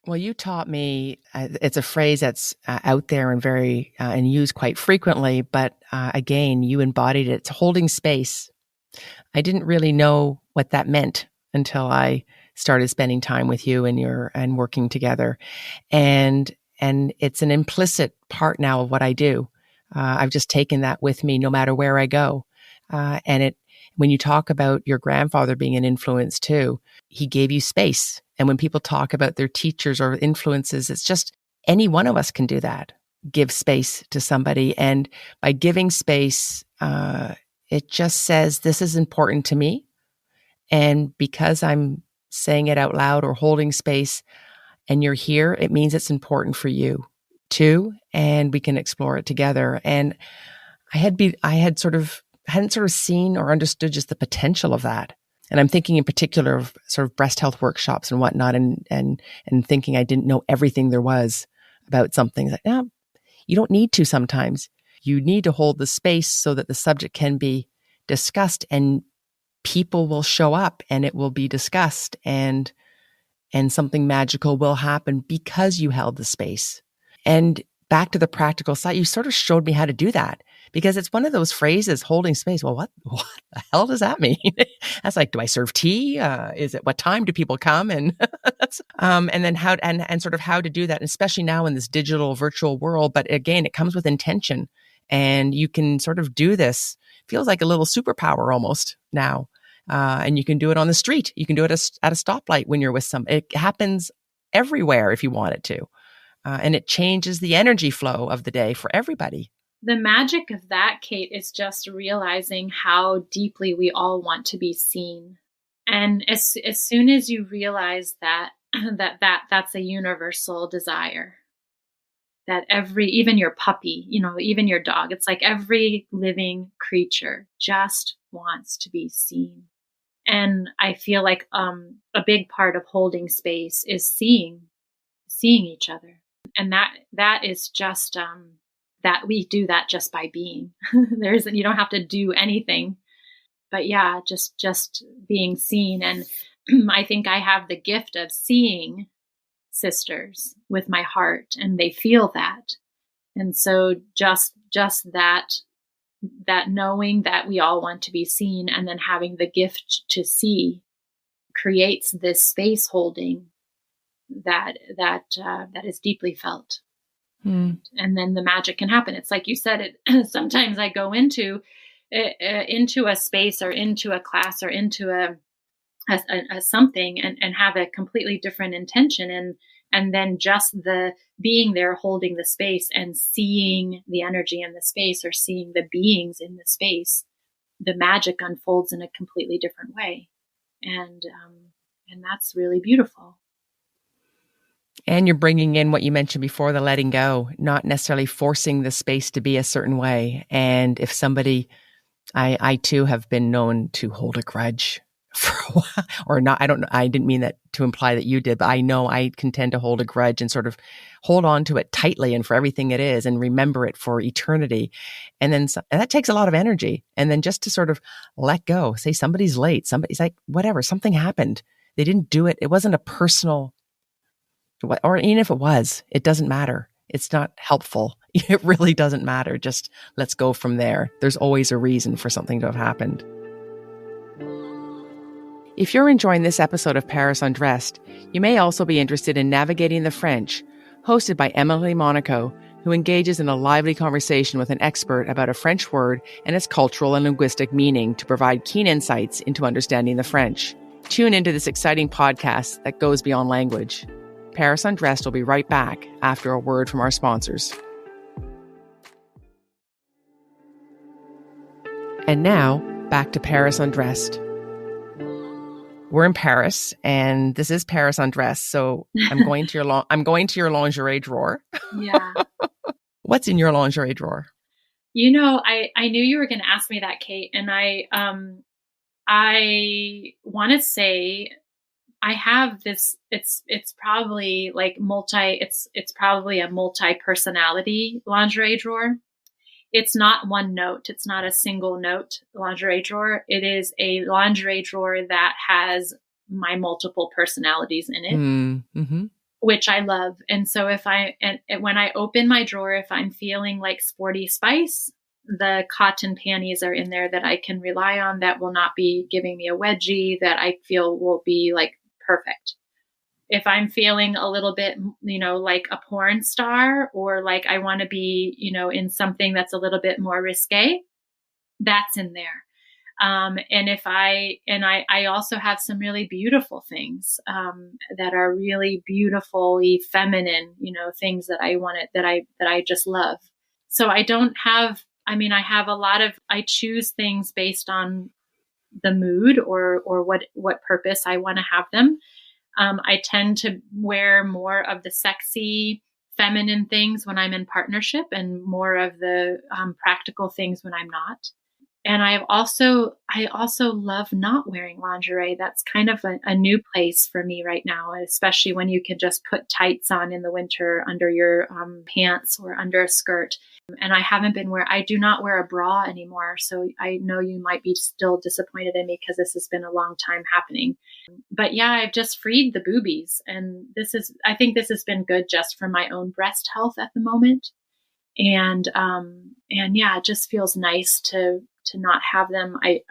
S2: well, you taught me, it's a phrase that's out there and very, and used quite frequently, but again, you embodied it. It's holding space. I didn't really know what that meant until I started spending time with you and working together. And it's an implicit part now of what I do. I've just taken that with me no matter where I go. When you talk about your grandfather being an influence too, he gave you space. And when people talk about their teachers or influences, it's just any one of us can do that. Give space to somebody. And by giving space, it just says, this is important to me. And because I'm saying it out loud or holding space and you're here, it means it's important for you too. And we can explore it together. And I hadn't sort of seen or understood just the potential of that. And I'm thinking in particular of sort of breast health workshops and whatnot, and thinking I didn't know everything there was about something. Like, no, you don't need to sometimes. You need to hold the space so that the subject can be discussed and people will show up and it will be discussed and something magical will happen because you held the space. And back to the practical side, you sort of showed me how to do that, because it's one of those phrases, holding space. Well, what the hell does that mean? That's like, do I serve tea? Is it, what time do people come? And and then how, and sort of how to do that, especially now in this digital virtual world. But again, it comes with intention, and you can sort of do this. Feels like a little superpower almost now. And you can do it on the street. You can do it at a stoplight when you're with somebody. It happens everywhere if you want it to. And it changes the energy flow of the day for everybody.
S3: The magic of that, Kate, is just realizing how deeply we all want to be seen. And as soon as you realize that's a universal desire, that even your puppy, even your dog, it's like every living creature just wants to be seen. And I feel like a big part of holding space is seeing each other. And that is just that we do that just by being. You don't have to do anything, but yeah, just being seen. And I think I have the gift of seeing sisters with my heart, and they feel that. And so just that knowing that we all want to be seen, and then having the gift to see, creates this space holding that is deeply felt. And then the magic can happen. It's like you said, sometimes I go into a space or into a class or into a something and have a completely different intention, and then just the being there, holding the space and seeing the energy in the space, or seeing the beings in the space, the magic unfolds in a completely different way. And that's really beautiful.
S2: And you're bringing in what you mentioned before, the letting go, not necessarily forcing the space to be a certain way. And if somebody, I too have been known to hold a grudge for a while, or not. I didn't mean that to imply that you did, but I know I can tend to hold a grudge and sort of hold on to it tightly and for everything it is, and remember it for eternity. And then and that takes a lot of energy. And then just to sort of let go, say somebody's late, somebody's like, whatever, something happened. They didn't do it. It wasn't a personal, or even if it was, it doesn't matter. It's not helpful. It really doesn't matter. Just let's go from there. There's always a reason for something to have happened. If you're enjoying this episode of Paris Undressed, you may also be interested in Navigating the French, hosted by Emily Monaco, who engages in a lively conversation with an expert about a French word and its cultural and linguistic meaning to provide keen insights into understanding the French. Tune into this exciting podcast that goes beyond language. Paris Undressed will be right back after a word from our sponsors. And now, back to Paris Undressed. We're in Paris, and this is Paris Undressed. So I'm going to your lingerie drawer.
S3: Yeah.
S2: What's in your lingerie drawer?
S3: I knew you were going to ask me that, Kate, and I want to say I have this, it's probably like it's probably a multi-personality lingerie drawer. It's not one note. It's not a single note lingerie drawer. It is a lingerie drawer that has my multiple personalities in it,
S2: Mm-hmm.
S3: which I love. And so when I open my drawer, if I'm feeling like sporty spice, the cotton panties are in there that I can rely on, that will not be giving me a wedgie, that I feel will be like perfect. If I'm feeling a little bit, like a porn star, or like I want to be, in something that's a little bit more risque, that's in there. I also have some really beautiful things, that are really beautifully feminine, things that I just love. So I don't have, I have a lot of, I choose things based on the mood or what purpose I want to have them. I tend to wear more of the sexy, feminine things when I'm in partnership, and more of the practical things when I'm not. And I also love not wearing lingerie. That's kind of a new place for me right now, especially when you can just put tights on in the winter under your pants or under a skirt. And I do not wear a bra anymore. So I know you might be still disappointed in me because this has been a long time happening. But yeah, I've just freed the boobies. And I think this has been good just for my own breast health at the moment. And yeah, it just feels nice to not have them. I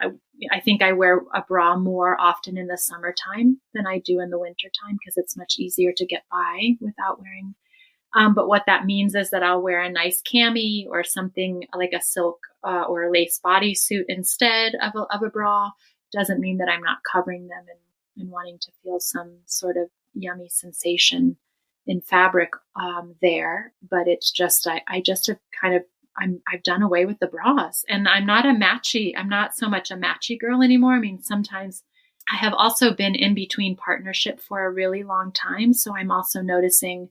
S3: think I wear a bra more often in the summertime than I do in the wintertime, because it's much easier to get by without wearing. But what that means is that I'll wear a nice cami or something like a silk or a lace bodysuit instead of a bra. Doesn't mean that I'm not covering them and wanting to feel some sort of yummy sensation in fabric there. But it's just, I just have kind of, I've done away with the bras, and I'm not so much a matchy girl anymore. I mean, sometimes I have also been in between partnership for a really long time. So I'm also noticing,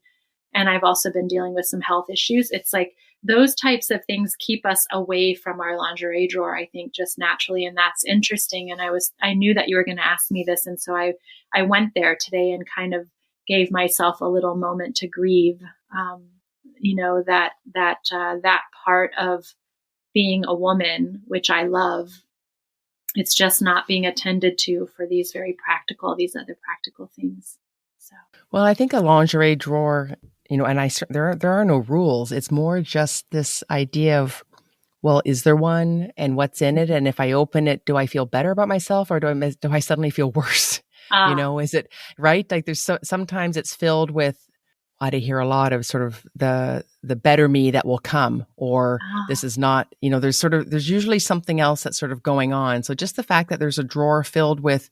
S3: and I've also been dealing with some health issues. It's like those types of things keep us away from our lingerie drawer, I think, just naturally. And that's interesting. And I knew that you were going to ask me this. And so I went there today and kind of gave myself a little moment to grieve, that part of being a woman, which I love. It's just not being attended to for these other practical things. So,
S2: well, I think a lingerie drawer, and there are no rules. It's more just this idea of, well, is there one, and what's in it? And if I open it, do I feel better about myself, or do I suddenly feel worse? Is it right? Like sometimes it's filled with, I hear a lot of sort of the better me that will come, or this is not, there's usually something else that's sort of going on. So just the fact that there's a drawer filled with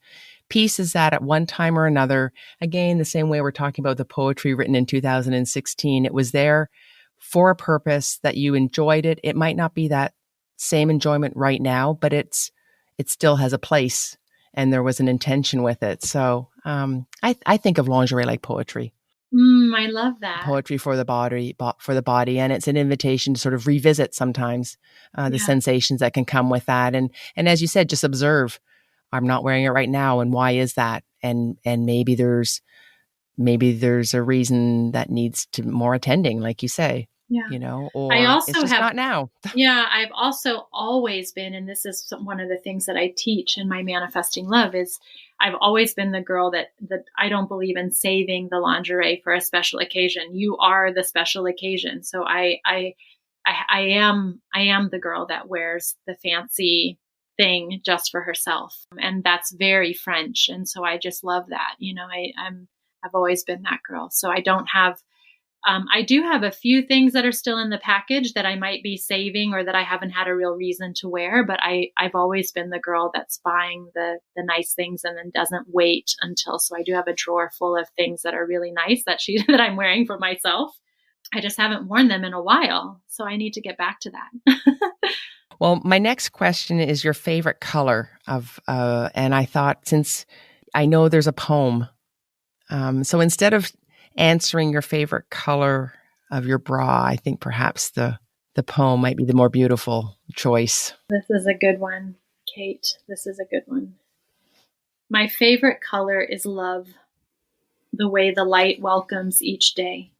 S2: pieces that at one time or another, again, the same way we're talking about the poetry written in 2016, it was there for a purpose, that you enjoyed it. It might not be that same enjoyment right now, but it still has a place, and there was an intention with it. So I think of lingerie like poetry.
S3: I love that.
S2: Poetry for the body, and it's an invitation to sort of revisit sometimes the sensations that can come with that, and as you said, just observe. I'm not wearing it right now, and why is that? And maybe there's a reason that needs to more attending, like you say. Or
S3: I also
S2: it's just not now.
S3: Yeah, I've also always been, and this is one of the things that I teach in my Manifesting Love, is I've always been the girl that I don't believe in saving the lingerie for a special occasion. You are the special occasion. So I am the girl that wears the fancy thing just for herself, and that's very French. And so I just love that. I've always been that girl. So I don't have. I do have a few things that are still in the package that I might be saving, or that I haven't had a real reason to wear. But I've always been the girl that's buying the nice things and then doesn't wait until. So I do have a drawer full of things that are really nice that that I'm wearing for myself. I just haven't worn them in a while. So I need to get back to that.
S2: Well, my next question is your favorite color and I thought, since I know there's a poem, so instead of answering your favorite color of your bra, I think perhaps the poem might be the more beautiful choice.
S3: This is a good one, Kate. This is a good one. My favorite color is love, the way the light welcomes each day,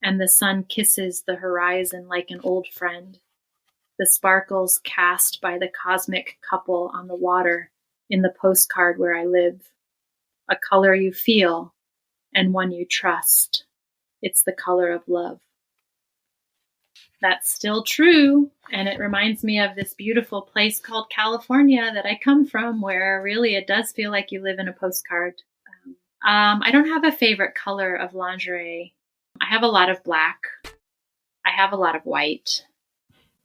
S3: and the sun kisses the horizon like an old friend. The sparkles cast by the cosmic couple on the water in the postcard where I live. A color you feel and one you trust. It's the color of love. That's still true. And it reminds me of this beautiful place called California that I come from, where really it does feel like you live in a postcard. I don't have a favorite color of lingerie. I have a lot of black. I have a lot of white.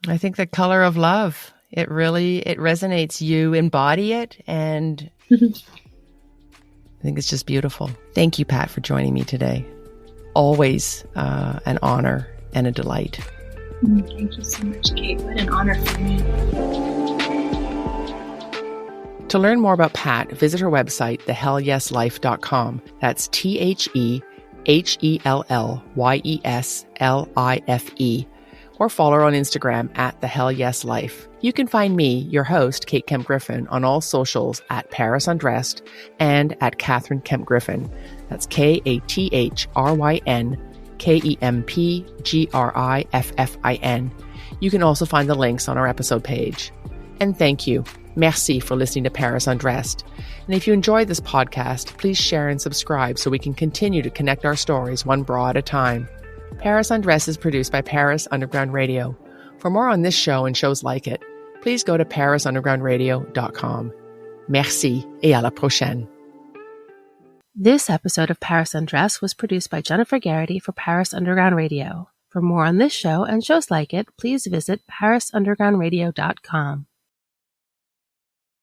S2: I think the color of love, it resonates. You embody it, and I think it's just beautiful. Thank you, Pat, for joining me today. Always an honor and a delight.
S3: Thank you so much, Kate. What an honor for me.
S2: To learn more about Pat, visit her website, thehellYesLife.com. That's TheHellYesLife. Or follow her on Instagram at thehellYesLife. You can find me, your host, Kate Kemp Griffin, on all socials at Paris Undressed and at Catherine Kemp Griffin. That's KathrynKempGriffin. You can also find the links on our episode page. And thank you. Merci for listening to Paris Undressed. And if you enjoyed this podcast, please share and subscribe so we can continue to connect our stories one bra at a time. Paris Undressed is produced by Paris Underground Radio. For more on this show and shows like it, please go to parisundergroundradio.com. Merci et à la prochaine.
S1: This episode of Paris Undressed was produced by Jennifer Garrity for Paris Underground Radio. For more on this show and shows like it, please visit parisundergroundradio.com.